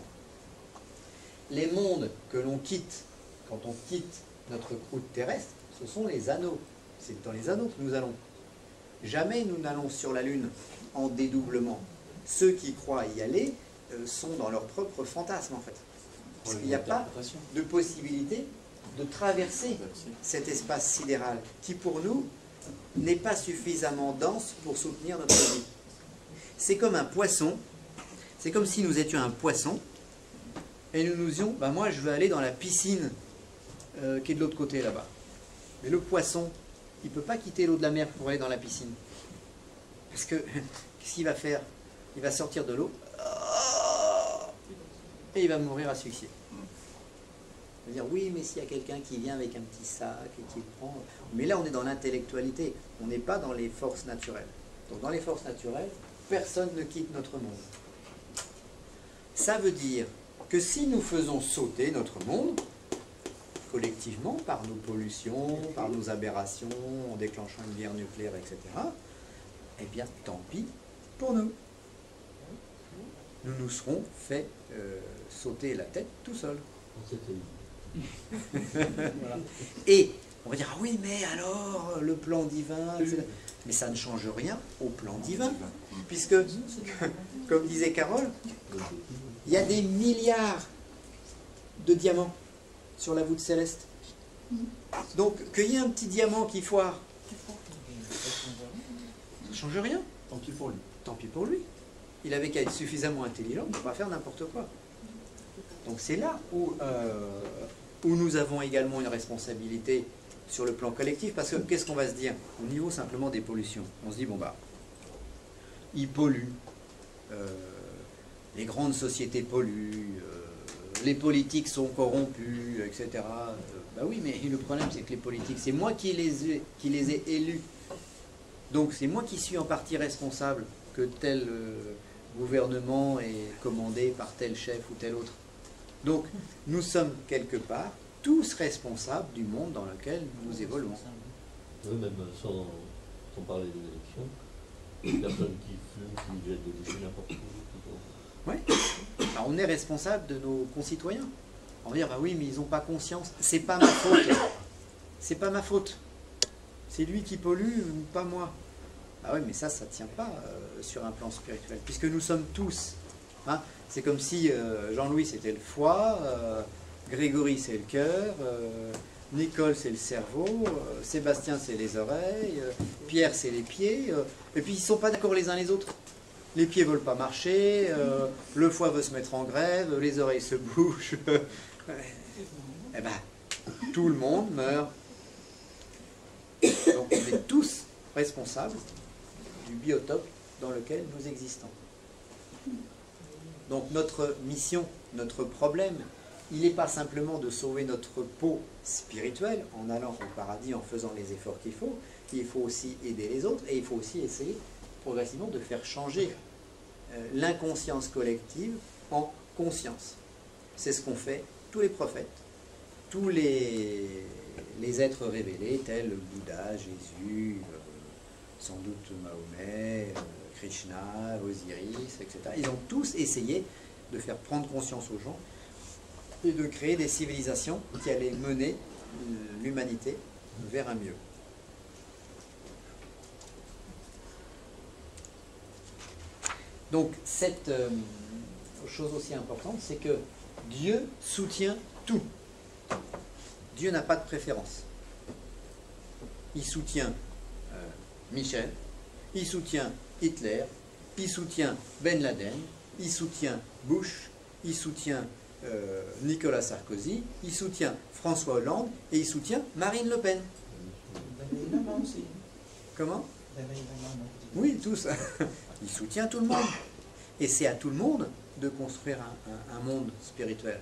Les mondes que l'on quitte, quand on quitte notre croûte terrestre, ce sont les anneaux. C'est dans les anneaux que nous allons. Jamais nous n'allons sur la Lune en dédoublement. Ceux qui croient y aller sont dans leur propre fantasme, en fait. Parce qu'il n'y a pas de possibilité de traverser cet espace sidéral qui, pour nous, n'est pas suffisamment dense pour soutenir notre vie. C'est comme un poisson, c'est comme si nous étions un poisson et nous nous disions, ben moi je veux aller dans la piscine qui est de l'autre côté là-bas. Mais le poisson, il ne peut pas quitter l'eau de la mer pour aller dans la piscine. Parce que, qu'est-ce qu'il va faire? il va sortir de l'eau et il va mourir asphyxié. On va dire, oui, mais s'il y a quelqu'un qui vient avec un petit sac et qui le prend... Mais là, on est dans l'intellectualité, on n'est pas dans les forces naturelles. Donc dans les forces naturelles, personne ne quitte notre monde. Ça veut dire que si nous faisons sauter notre monde, collectivement, par nos pollutions, par nos aberrations, en déclenchant une guerre nucléaire, etc., eh bien, tant pis pour nous. Nous nous serons fait sauter la tête tout seuls. Voilà. Et on va dire, ah oui, mais alors, le plan divin, etc. Mais ça ne change rien au plan divin, puisque, comme disait Carole, il y a des milliards de diamants sur la voûte céleste. Donc, qu'il y ait un petit diamant qui foire, ça ne change rien. Tant pis pour lui. Tant pis pour lui. Il avait qu'à être suffisamment intelligent pour ne pas faire n'importe quoi. Donc c'est là où nous avons également une responsabilité sur le plan collectif, parce que qu'est-ce qu'on va se dire au niveau simplement des pollutions? On se dit, bon bah, ils polluent, les grandes sociétés polluent, les politiques sont corrompus, etc. Bah oui, mais le problème c'est que les politiques, c'est moi qui les ai élus. Donc c'est moi qui suis en partie responsable que tel gouvernement est commandé par tel chef ou tel autre. Donc nous sommes quelque part tous responsables du monde dans lequel nous évoluons. Oui, même sans parler des élections, les personnes qui fument, qui jettent des déchets n'importe où. Oui, alors, on est responsable de nos concitoyens. On va dire, bah oui, mais ils n'ont pas conscience. C'est pas ma faute. C'est pas ma faute. C'est lui qui pollue, pas moi. Ah oui, mais ça ne tient pas sur un plan spirituel, puisque nous sommes tous. Hein, c'est comme si Jean-Louis c'était le foie, Grégory c'est le cœur, Nicole c'est le cerveau, Sébastien c'est les oreilles, Pierre c'est les pieds, et puis ils ne sont pas d'accord les uns les autres. Les pieds ne veulent pas marcher, le foie veut se mettre en grève, les oreilles se bouchent. Eh bien, tout le monde meurt. Donc on est tous responsables du biotope dans lequel nous existons. Donc notre mission, notre problème, il n'est pas simplement de sauver notre peau spirituelle en allant au paradis, en faisant les efforts qu'il faut aussi aider les autres, et il faut aussi essayer progressivement de faire changer l'inconscience collective en conscience. C'est ce qu'ont fait tous les prophètes, tous les êtres révélés, tels Bouddha, Jésus, sans doute Mahomet, Krishna, Osiris, etc. Ils ont tous essayé de faire prendre conscience aux gens et de créer des civilisations qui allaient mener l'humanité vers un mieux. Donc, cette chose aussi importante, c'est que Dieu soutient tout. Dieu n'a pas de préférence. Il soutient Michel, il soutient Hitler, il soutient Ben Laden, il soutient Bush, il soutient Nicolas Sarkozy, il soutient François Hollande et il soutient Marine Le Pen. Comment? Oui, tous. Il soutient tout le monde. Et c'est à tout le monde de construire un monde spirituel.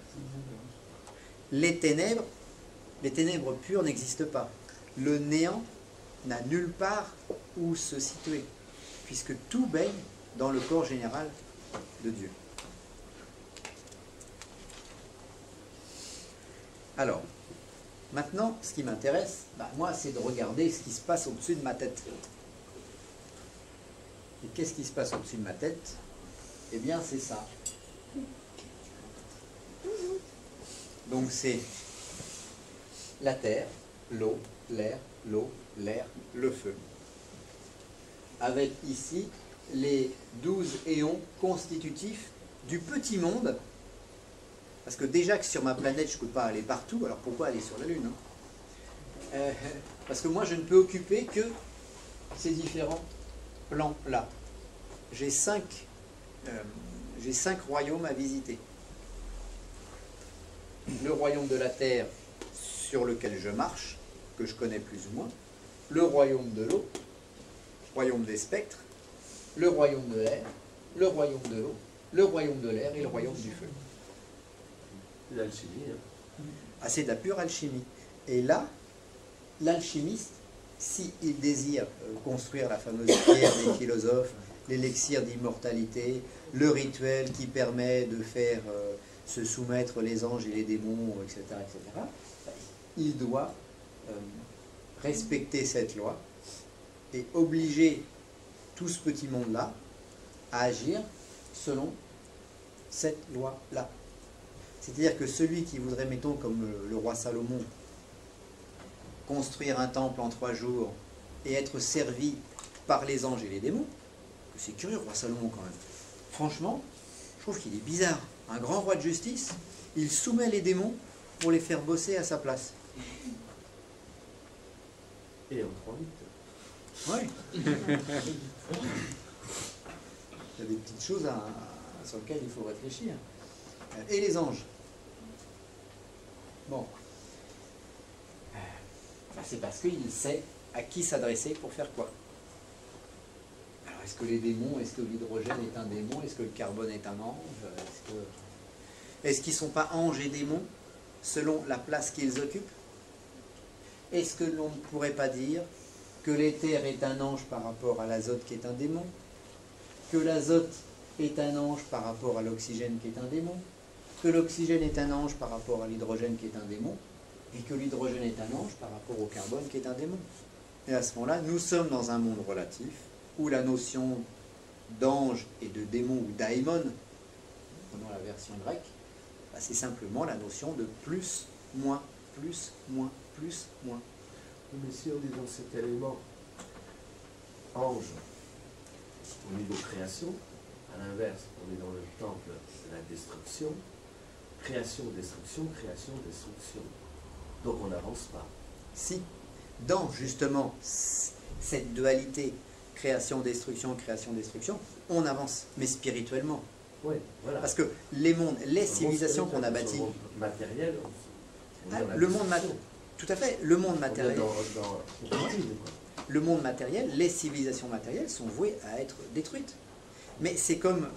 Les ténèbres pures n'existent pas. Le néant n'a nulle part où se situer, puisque tout baigne dans le corps général de Dieu. Alors, maintenant, ce qui m'intéresse, moi, c'est de regarder ce qui se passe au-dessus de ma tête. Et qu'est-ce qui se passe au-dessus de ma tête? Eh bien, c'est ça. Donc, c'est la terre, l'eau, l'air, le feu. Avec ici les 12 éons constitutifs du petit monde. Parce que déjà que sur ma planète, je ne peux pas aller partout, alors pourquoi aller sur la Lune, hein? Parce que moi, je ne peux occuper que ces différents plans-là. J'ai 5 royaumes à visiter. Le royaume de la terre sur lequel je marche, que je connais plus ou moins, le royaume de l'eau, royaume des spectres, le royaume de l'air, le royaume de l'eau, le royaume de l'air et le royaume du feu. L'alchimie. Hein. Ah, c'est de la pure alchimie. Et là, l'alchimiste, s'il désire construire la fameuse pierre des philosophes, l'élixir d'immortalité, le rituel qui permet de faire se soumettre les anges et les démons, etc., il doit respecter cette loi et obliger tout ce petit monde-là à agir selon cette loi-là. C'est-à-dire que celui qui voudrait, mettons, comme le roi Salomon, construire un temple en 3 jours et être servi par les anges et les démons, c'est curieux, roi Salomon, quand même. Franchement, je trouve qu'il est bizarre. Un grand roi de justice, il soumet les démons pour les faire bosser à sa place. Et en 3 minutes. Oui. Il y a des petites choses sur lesquelles il faut réfléchir. Et les anges. Bon. C'est parce qu'il sait à qui s'adresser pour faire quoi. Alors, est-ce que les démons, est-ce que l'hydrogène est un démon, est-ce que le carbone est un ange, est-ce qu'ils ne sont pas anges et démons selon la place qu'ils occupent? Est-ce que l'on ne pourrait pas dire que l'éther est un ange par rapport à l'azote qui est un démon, que l'azote est un ange par rapport à l'oxygène qui est un démon, que l'oxygène est un ange par rapport à l'hydrogène qui est un démon, et que l'hydrogène est un ange par rapport au carbone qui est un démon. Et à ce moment-là, nous sommes dans un monde relatif où la notion d'ange et de démon ou daimon, prenons la version grecque, c'est simplement la notion de plus, moins, plus, moins, plus, moins. Mais si on est dans cet élément ange au niveau création, à l'inverse, on est dans le temple de la destruction, création, destruction, création, destruction. Donc on n'avance pas. Si, dans justement cette dualité création-destruction, création-destruction, on avance, mais spirituellement. Oui, voilà. Parce que les mondes, les civilisations qu'on a bâties... matériel, le monde matériel, tout à fait, le monde matériel. Le monde matériel, les civilisations matérielles sont vouées à être détruites. Mais c'est comme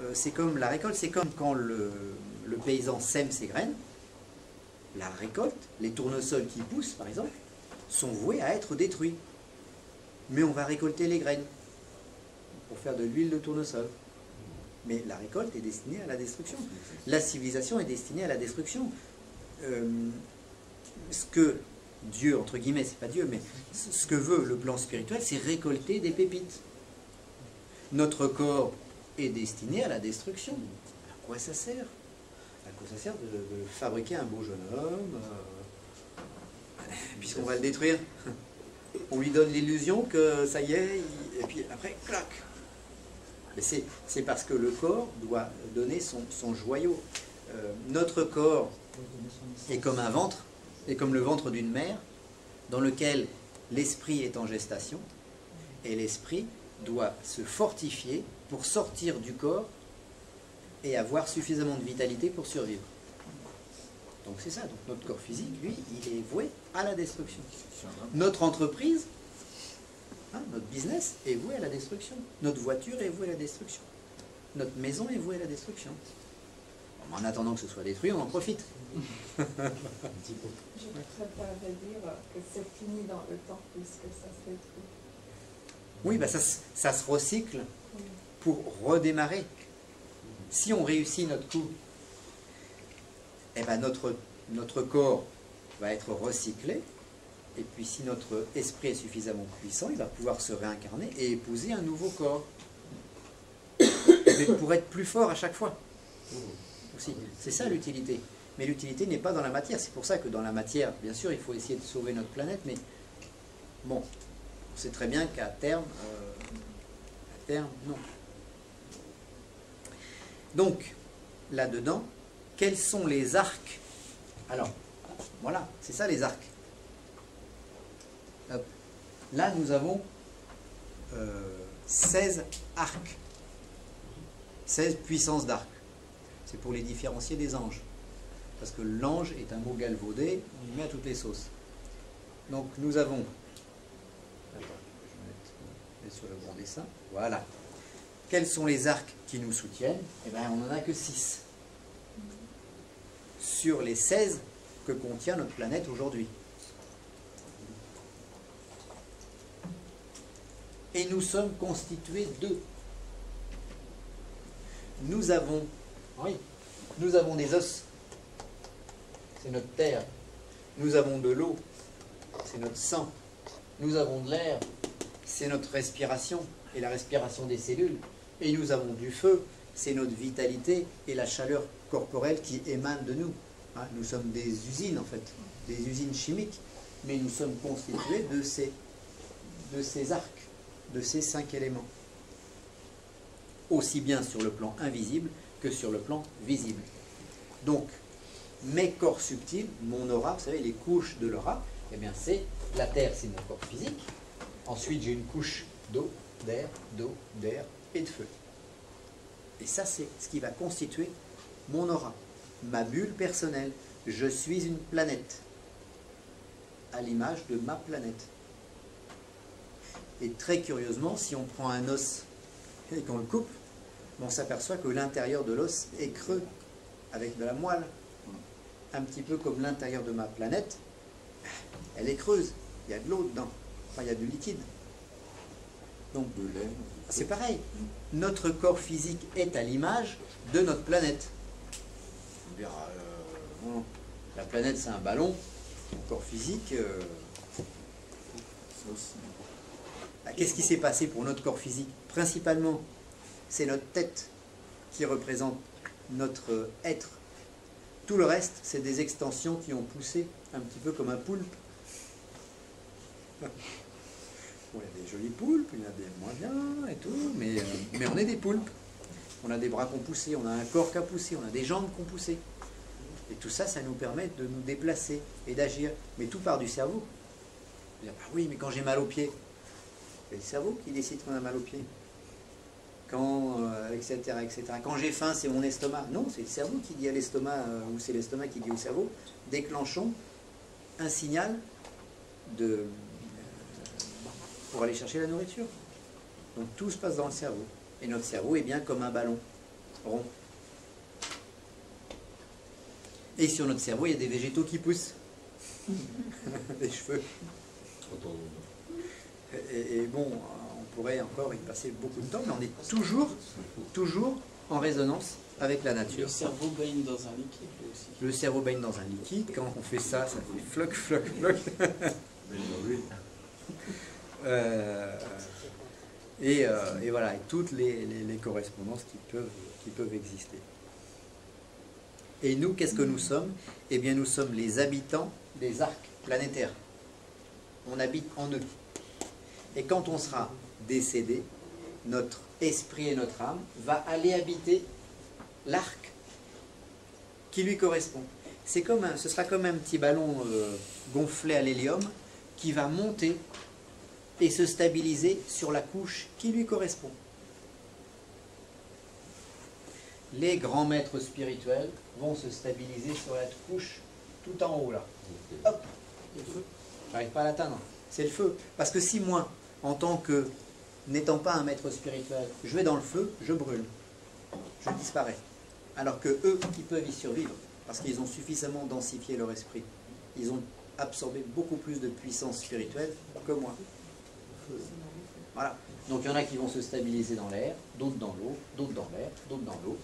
la récolte, c'est comme quand le paysan sème ses graines, la récolte, les tournesols qui poussent par exemple, sont voués à être détruits. Mais on va récolter les graines pour faire de l'huile de tournesol. Mais la récolte est destinée à la destruction. La civilisation est destinée à la destruction. Ce que Dieu, entre guillemets, c'est pas Dieu, mais ce que veut le plan spirituel, c'est récolter des pépites. Notre corps est destiné à la destruction. À quoi ça sert? À quoi ça sert de fabriquer un beau jeune homme puisqu'on va le détruire? On lui donne l'illusion que ça y est, et puis après, clac. Mais c'est parce que le corps doit donner son joyau. Notre corps est comme un ventre, est comme le ventre d'une mère, dans lequel l'esprit est en gestation, et l'esprit doit se fortifier pour sortir du corps et avoir suffisamment de vitalité pour survivre. Donc c'est ça, donc notre corps physique, lui, il est voué à la destruction. Notre entreprise, notre business est voué à la destruction. Notre voiture est vouée à la destruction. Notre maison est vouée à la destruction. En attendant que ce soit détruit, on en profite. Je préférerais dire que c'est fini dans le temps puisque ça se détruit. Oui, bah ça se recycle pour redémarrer. Si on réussit notre coup, eh ben notre corps va être recyclé, et puis si notre esprit est suffisamment puissant, il va pouvoir se réincarner et épouser un nouveau corps. Mais pour être plus fort à chaque fois. Aussi. C'est ça l'utilité. Mais l'utilité n'est pas dans la matière. C'est pour ça que dans la matière, bien sûr, il faut essayer de sauver notre planète, mais bon, on sait très bien qu'à terme, non. Donc, là-dedans, quels sont les arcs? Alors, voilà, c'est ça les arcs. Hop. Là, nous avons 16 arcs, 16 puissances d'arcs. C'est pour les différencier des anges. Parce que l'ange est un mot galvaudé, on y met à toutes les sauces. Donc, nous avons... Attends, je vais mettre sur le bon dessin. Voilà. quels sont les arcs qui nous soutiennent? Eh bien, on n'en a que 6. Sur les 16 que contient notre planète aujourd'hui. Et nous sommes constitués d'eux. Nous avons des os, c'est notre terre. Nous avons de l'eau, c'est notre sang. Nous avons de l'air, c'est notre respiration et la respiration des cellules. Et nous avons du feu, c'est notre vitalité et la chaleur corporelle qui émane de nous. Hein, nous sommes des usines en fait, des usines chimiques, mais nous sommes constitués de ces arcs, de ces 5 éléments. Aussi bien sur le plan invisible que sur le plan visible. Donc, mes corps subtils, mon aura, vous savez, les couches de l'aura, eh bien c'est, la terre c'est mon corps physique, ensuite j'ai une couche d'eau, d'air et de feu. Et ça c'est ce qui va constituer mon aura, ma bulle personnelle. Je suis une planète, à l'image de ma planète. Et très curieusement, si on prend un os et qu'on le coupe, on s'aperçoit que l'intérieur de l'os est creux, avec de la moelle. Un petit peu comme l'intérieur de ma planète, elle est creuse, il y a de l'eau dedans, enfin il y a du liquide. Donc c'est pareil, notre corps physique est à l'image de notre planète. On dira, non, la planète c'est un ballon, le corps physique, qu'est-ce qui s'est passé pour notre corps physique? Principalement, c'est notre tête qui représente notre être. Tout le reste, c'est des extensions qui ont poussé un petit peu comme un poulpe. Bon, il y a des jolis poulpes, il y en a des moins bien et tout, mais on est des poulpes. On a des bras qui ont poussé, on a un corps qui a poussé, on a des jambes qui ont poussé. Et tout ça, ça nous permet de nous déplacer et d'agir. Mais tout part du cerveau. Vous dire, bah oui, mais quand j'ai mal aux pieds, c'est le cerveau qui décide qu'on a mal aux pieds. Quand, etc., etc. Quand j'ai faim, c'est mon estomac. Non, c'est le cerveau qui dit à l'estomac, ou c'est l'estomac qui dit au cerveau, déclenchons un signal pour aller chercher la nourriture. Donc tout se passe dans le cerveau. Et notre cerveau est bien comme un ballon rond. Et sur notre cerveau, il y a des végétaux qui poussent. Des cheveux. Et bon, on pourrait encore y passer beaucoup de temps, mais on est toujours en résonance avec la nature. Le cerveau baigne dans un liquide aussi. Le cerveau baigne dans un liquide. Quand on fait ça, ça fait floc, floc, floc. Et voilà, et toutes les correspondances qui peuvent exister. Et nous, qu'est-ce que nous sommes? Eh bien, nous sommes les habitants des arcs planétaires. On habite en eux. Et quand on sera décédé, notre esprit et notre âme va aller habiter l'arc qui lui correspond. Ce sera comme un petit ballon gonflé à l'hélium qui va monter et se stabiliser sur la couche qui lui correspond. Les grands maîtres spirituels vont se stabiliser sur la couche tout en haut là. Hop, j'arrive pas à l'atteindre. C'est le feu. Parce que si moi, en tant que n'étant pas un maître spirituel, je vais dans le feu, je brûle. Je disparais. Alors que eux, ils peuvent y survivre. Parce qu'ils ont suffisamment densifié leur esprit. Ils ont absorbé beaucoup plus de puissance spirituelle que moi. Voilà. Donc il y en a qui vont se stabiliser dans l'air, d'autres dans l'eau, d'autres dans l'air, d'autres dans l'eau.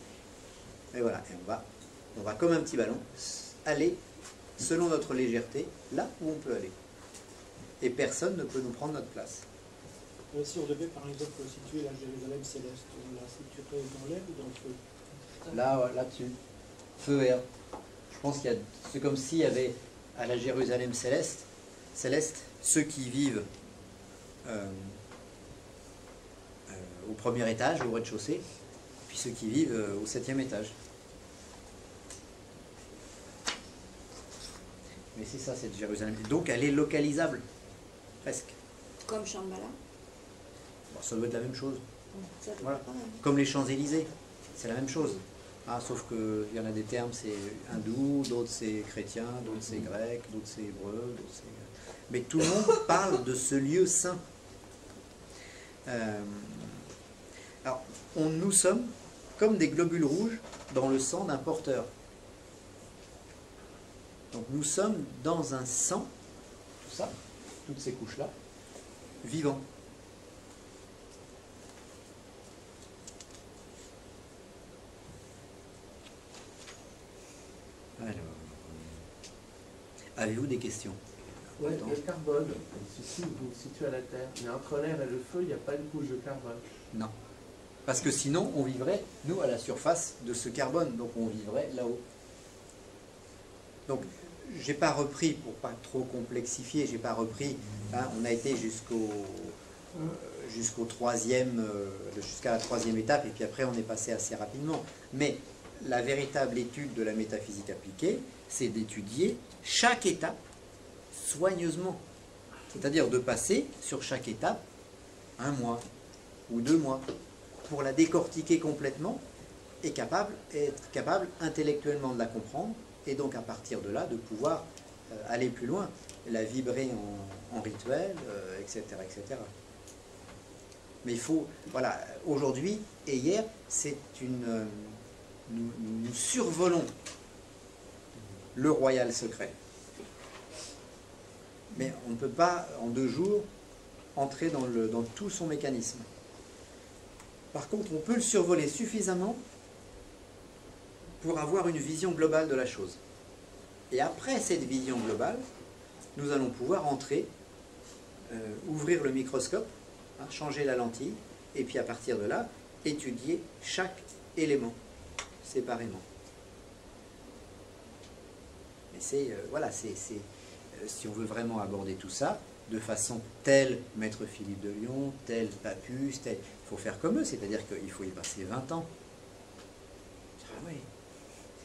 Et voilà. Et on va comme un petit ballon aller selon notre légèreté là où on peut aller. Et personne ne peut nous prendre notre place. Si on devait par exemple situer la Jérusalem céleste, on la situerait dans l'air ou dans le feu? Là-dessus. Feu, air. Je pense qu'il y a. C'est comme s'il y avait à la Jérusalem céleste, ceux qui vivent au premier étage, au rez-de-chaussée, puis ceux qui vivent au 7e étage. Mais c'est ça, cette Jérusalem. Donc elle est localisable, presque. Comme Shambhala. Bon, ça doit être la même chose. Ça doit Voilà. être pareil. Comme les Champs-Élysées, c'est la même chose. Ah, sauf qu'il y en a des termes, c'est hindou, d'autres c'est chrétien, d'autres c'est grec, d'autres c'est hébreu, d'autres c'est... Mais tout le monde parle de ce lieu saint. Alors, nous sommes comme des globules rouges dans le sang d'un porteur. Donc nous sommes dans un sang, tout ça, toutes ces couches-là, vivant. Alors, avez-vous des questions? Ouais, le carbone, si vous situez à la Terre, mais entre l'air et le feu, il n'y a pas une couche de carbone. Non. Parce que sinon, on vivrait, nous, à la surface de ce carbone. Donc, on vivrait là-haut. Donc, j'ai pas repris, pour pas trop complexifier, j'ai pas repris, hein, on a été jusqu'au troisième, jusqu'à la troisième étape, et puis après, on est passé assez rapidement. Mais la véritable étude de la métaphysique appliquée, c'est d'étudier chaque étape soigneusement. C'est-à-dire de passer sur chaque étape 1 mois ou 2 mois pour la décortiquer complètement et être capable intellectuellement de la comprendre et donc à partir de là de pouvoir aller plus loin, la vibrer en rituel, etc., etc. Mais il faut, voilà, aujourd'hui et hier, c'est une... Nous survolons le royal secret. Mais on ne peut pas, en 2 jours, entrer dans tout son mécanisme. Par contre, on peut le survoler suffisamment pour avoir une vision globale de la chose. Et après cette vision globale, nous allons pouvoir entrer, ouvrir le microscope, hein, changer la lentille, et puis à partir de là, étudier chaque élément séparément. Mais c'est, voilà, si on veut vraiment aborder tout ça, de façon telle Maître Philippe de Lyon, tel Papus, tel... Il faut faire comme eux, c'est-à-dire qu'il faut y passer 20 ans. Ah oui,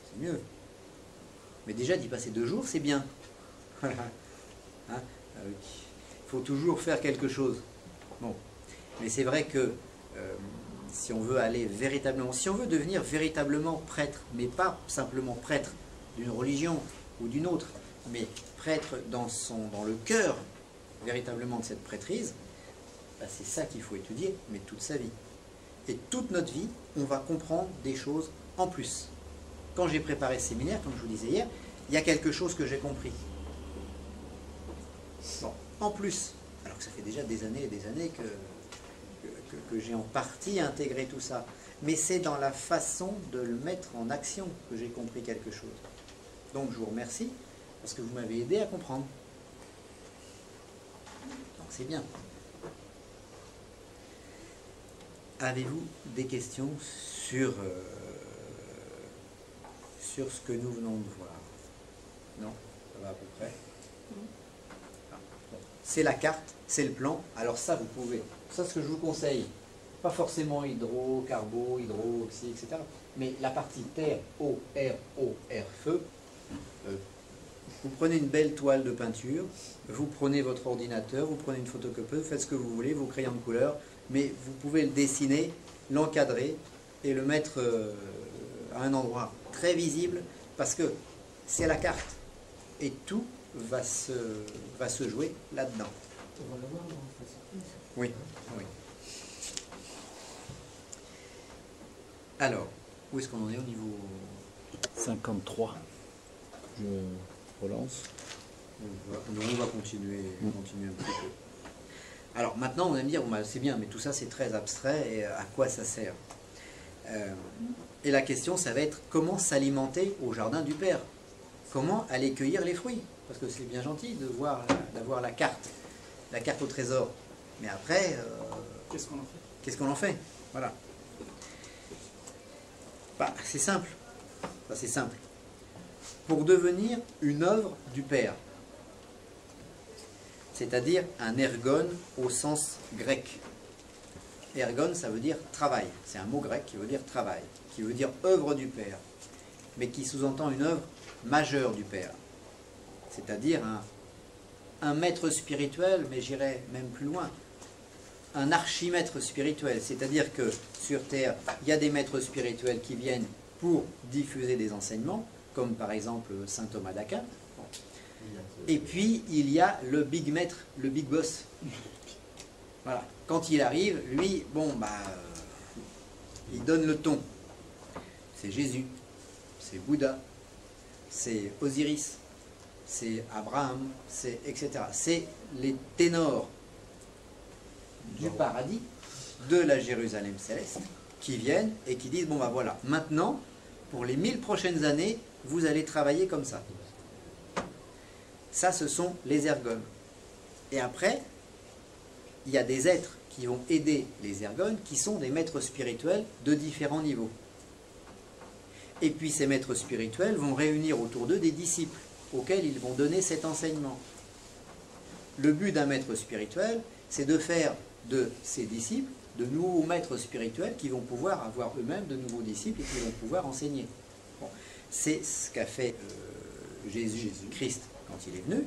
c'est mieux. Mais déjà d'y passer 2 jours, c'est bien. Voilà. Hein, il faut toujours faire quelque chose. Bon. Mais c'est vrai que si on veut aller véritablement, si on veut devenir véritablement prêtre, mais pas simplement prêtre d'une religion ou d'une autre, mais prêtre dans le cœur véritablement de cette prêtrise, ben c'est ça qu'il faut étudier, mais toute sa vie. Et toute notre vie, on va comprendre des choses en plus. Quand j'ai préparé ce séminaire, comme je vous disais hier, il y a quelque chose que j'ai compris. Bon, en plus, alors que ça fait déjà des années et des années que j'ai en partie intégré tout ça, mais c'est dans la façon de le mettre en action que j'ai compris quelque chose. Donc je vous remercie, parce que vous m'avez aidé à comprendre. Donc c'est bien. Avez-vous des questions sur ce que nous venons de voir? Non? Ça va à peu près? C'est la carte, c'est le plan, alors ça vous pouvez. Ça, ce que je vous conseille, pas forcément hydro, carbo, hydro, oxy, etc. Mais la partie terre, eau, air, feu, vous prenez une belle toile de peinture, vous prenez votre ordinateur, vous prenez une photocopieuse, faites ce que vous voulez, vos crayons de couleur, mais vous pouvez le dessiner, l'encadrer et le mettre à un endroit très visible parce que c'est la carte et tout va se jouer là-dedans. On va le voir dans la surprise. Oui, oui. Alors, où est-ce qu'on en est au niveau 53. Je relance. On va continuer un petit peu. Alors maintenant, on va me dire, c'est bien, mais tout ça c'est très abstrait, et à quoi ça sert? Et la question, ça va être comment s'alimenter au jardin du Père? Comment aller cueillir les fruits? Parce que c'est bien gentil d'avoir la carte au trésor. Mais après, qu'est-ce qu'on en fait? Qu'est-ce qu'on en fait? Voilà. Bah, c'est simple. Bah, c'est simple. Pour devenir une œuvre du Père, c'est-à-dire un ergon au sens grec. Ergon, ça veut dire travail. C'est un mot grec qui veut dire travail, qui veut dire œuvre du Père, mais qui sous-entend une œuvre majeure du Père. C'est-à-dire un maître spirituel, mais j'irai même plus loin, un archimètre spirituel. C'est-à-dire que sur Terre, il y a des maîtres spirituels qui viennent pour diffuser des enseignements, comme par exemple saint Thomas d'Aquin. Et puis, il y a le big maître, le big boss. Voilà. Quand il arrive, lui, bon, bah, il donne le ton. C'est Jésus, c'est Bouddha, c'est Osiris, c'est Abraham, c'est etc. C'est les ténors du paradis, de la Jérusalem céleste, qui viennent et qui disent, bon ben voilà, maintenant, pour les 1000 prochaines années, vous allez travailler comme ça. Ça, ce sont les ergones. Et après, il y a des êtres qui vont aider les ergones, qui sont des maîtres spirituels de différents niveaux. Et puis ces maîtres spirituels vont réunir autour d'eux des disciples, auxquels ils vont donner cet enseignement. Le but d'un maître spirituel, c'est de faire de ses disciples de nouveaux maîtres spirituels qui vont pouvoir avoir eux-mêmes de nouveaux disciples et qui vont pouvoir enseigner. Bon, c'est ce qu'a fait Jésus-Christ quand il est venu.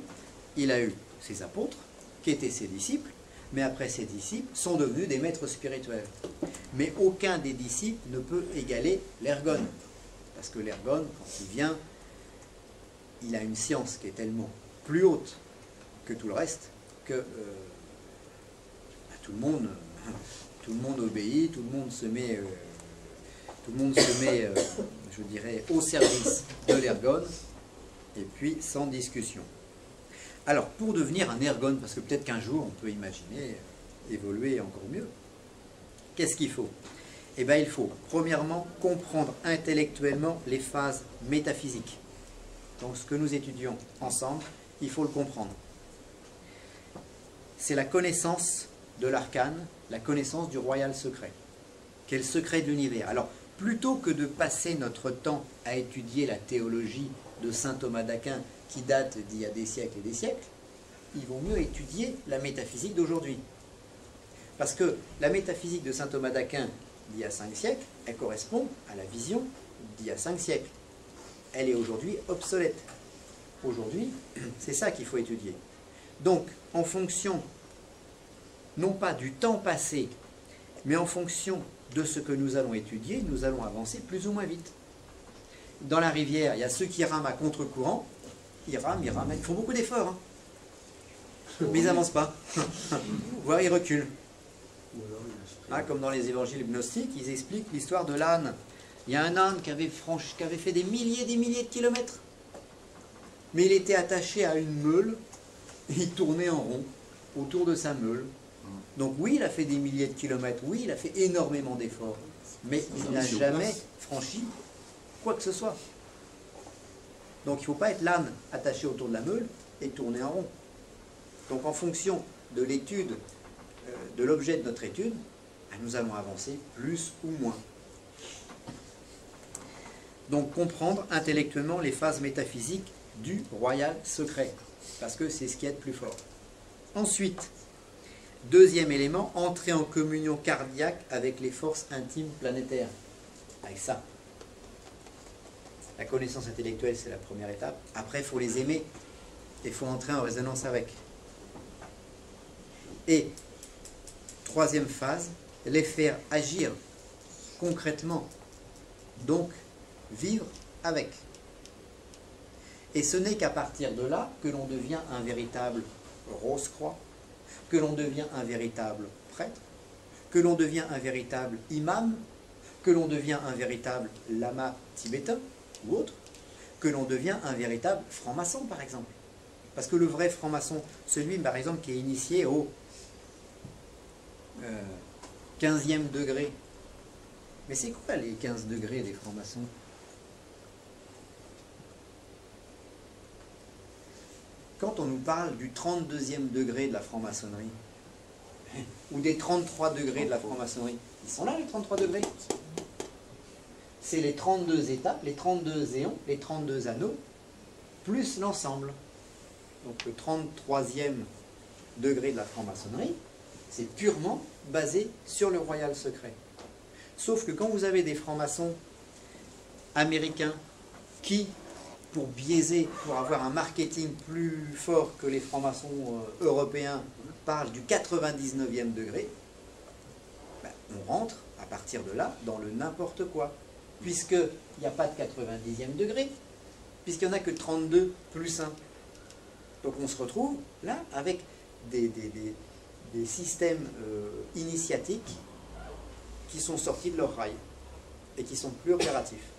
Il a eu ses apôtres, qui étaient ses disciples, mais après ces disciples sont devenus des maîtres spirituels. Mais aucun des disciples ne peut égaler l'ergone. Parce que l'ergone, quand il vient, il a une science qui est tellement plus haute que tout le reste, que tout le monde obéit, tout le monde se met, je dirais, au service de l'ergone, et puis sans discussion. Alors, pour devenir un ergone, parce que peut-être qu'un jour on peut imaginer évoluer encore mieux, qu'est-ce qu'il faut? Eh bien, il faut, premièrement, comprendre intellectuellement les phases métaphysiques. Donc, ce que nous étudions ensemble, il faut le comprendre. C'est la connaissance de l'arcane, la connaissance du royal secret, qui est le secret de l'univers. Alors, plutôt que de passer notre temps à étudier la théologie de saint Thomas d'Aquin, qui date d'il y a des siècles et des siècles, il vaut mieux étudier la métaphysique d'aujourd'hui. Parce que la métaphysique de saint Thomas d'Aquin d'il y a 5 siècles, elle correspond à la vision d'il y a 5 siècles. Elle est aujourd'hui obsolète. Aujourd'hui, c'est ça qu'il faut étudier. Donc, en fonction, non pas du temps passé, mais en fonction de ce que nous allons étudier, nous allons avancer plus ou moins vite. Dans la rivière, il y a ceux qui rament à contre-courant, ils rament, ils font beaucoup d'efforts, hein. Mais ils n'avancent pas, voire ils reculent. Ah, comme dans les évangiles gnostiques, ils expliquent l'histoire de l'âne. Il y a un âne qui avait fait des milliers de kilomètres. Mais il était attaché à une meule, et il tournait en rond autour de sa meule. Donc oui, il a fait des milliers de kilomètres, oui, il a fait énormément d'efforts, mais il n'a jamais franchi quoi que ce soit. Donc il ne faut pas être l'âne attaché autour de la meule et tourner en rond. Donc en fonction de l'étude, de l'objet de notre étude, nous allons avancer plus ou moins. Donc comprendre intellectuellement les phases métaphysiques du royal secret, parce que c'est ce qui est le plus fort. Ensuite, deuxième élément, entrer en communion cardiaque avec les forces intimes planétaires. Avec ça. La connaissance intellectuelle, c'est la première étape. Après, il faut les aimer et il faut entrer en résonance avec. Et troisième phase, les faire agir concrètement, donc vivre avec. Et ce n'est qu'à partir de là que l'on devient un véritable Rose-Croix, que l'on devient un véritable prêtre, que l'on devient un véritable imam, que l'on devient un véritable lama tibétain ou autre, que l'on devient un véritable franc-maçon par exemple. Parce que le vrai franc-maçon, celui par exemple qui est initié au 15e degré. Mais c'est quoi les 15 degrés des francs-maçons? Quand on nous parle du 32e degré de la franc-maçonnerie, ou des 33 degrés de la franc-maçonnerie, ils sont là les 33 degrés. C'est les 32 étapes, les 32 éons, les 32 anneaux, plus l'ensemble. Donc le 33e degré de la franc-maçonnerie, c'est purement basé sur le royal secret. Sauf que quand vous avez des francs-maçons américains qui, pour biaiser, pour avoir un marketing plus fort que les francs-maçons européens, parlent du 99e degré, ben, on rentre à partir de là dans le n'importe quoi. Puisqu'il n'y a pas de 90e degré, puisqu'il n'y en a que 32 plus 1. Donc on se retrouve là avec des systèmes initiatiques qui sont sortis de leur rail. et qui sont plus opératifs.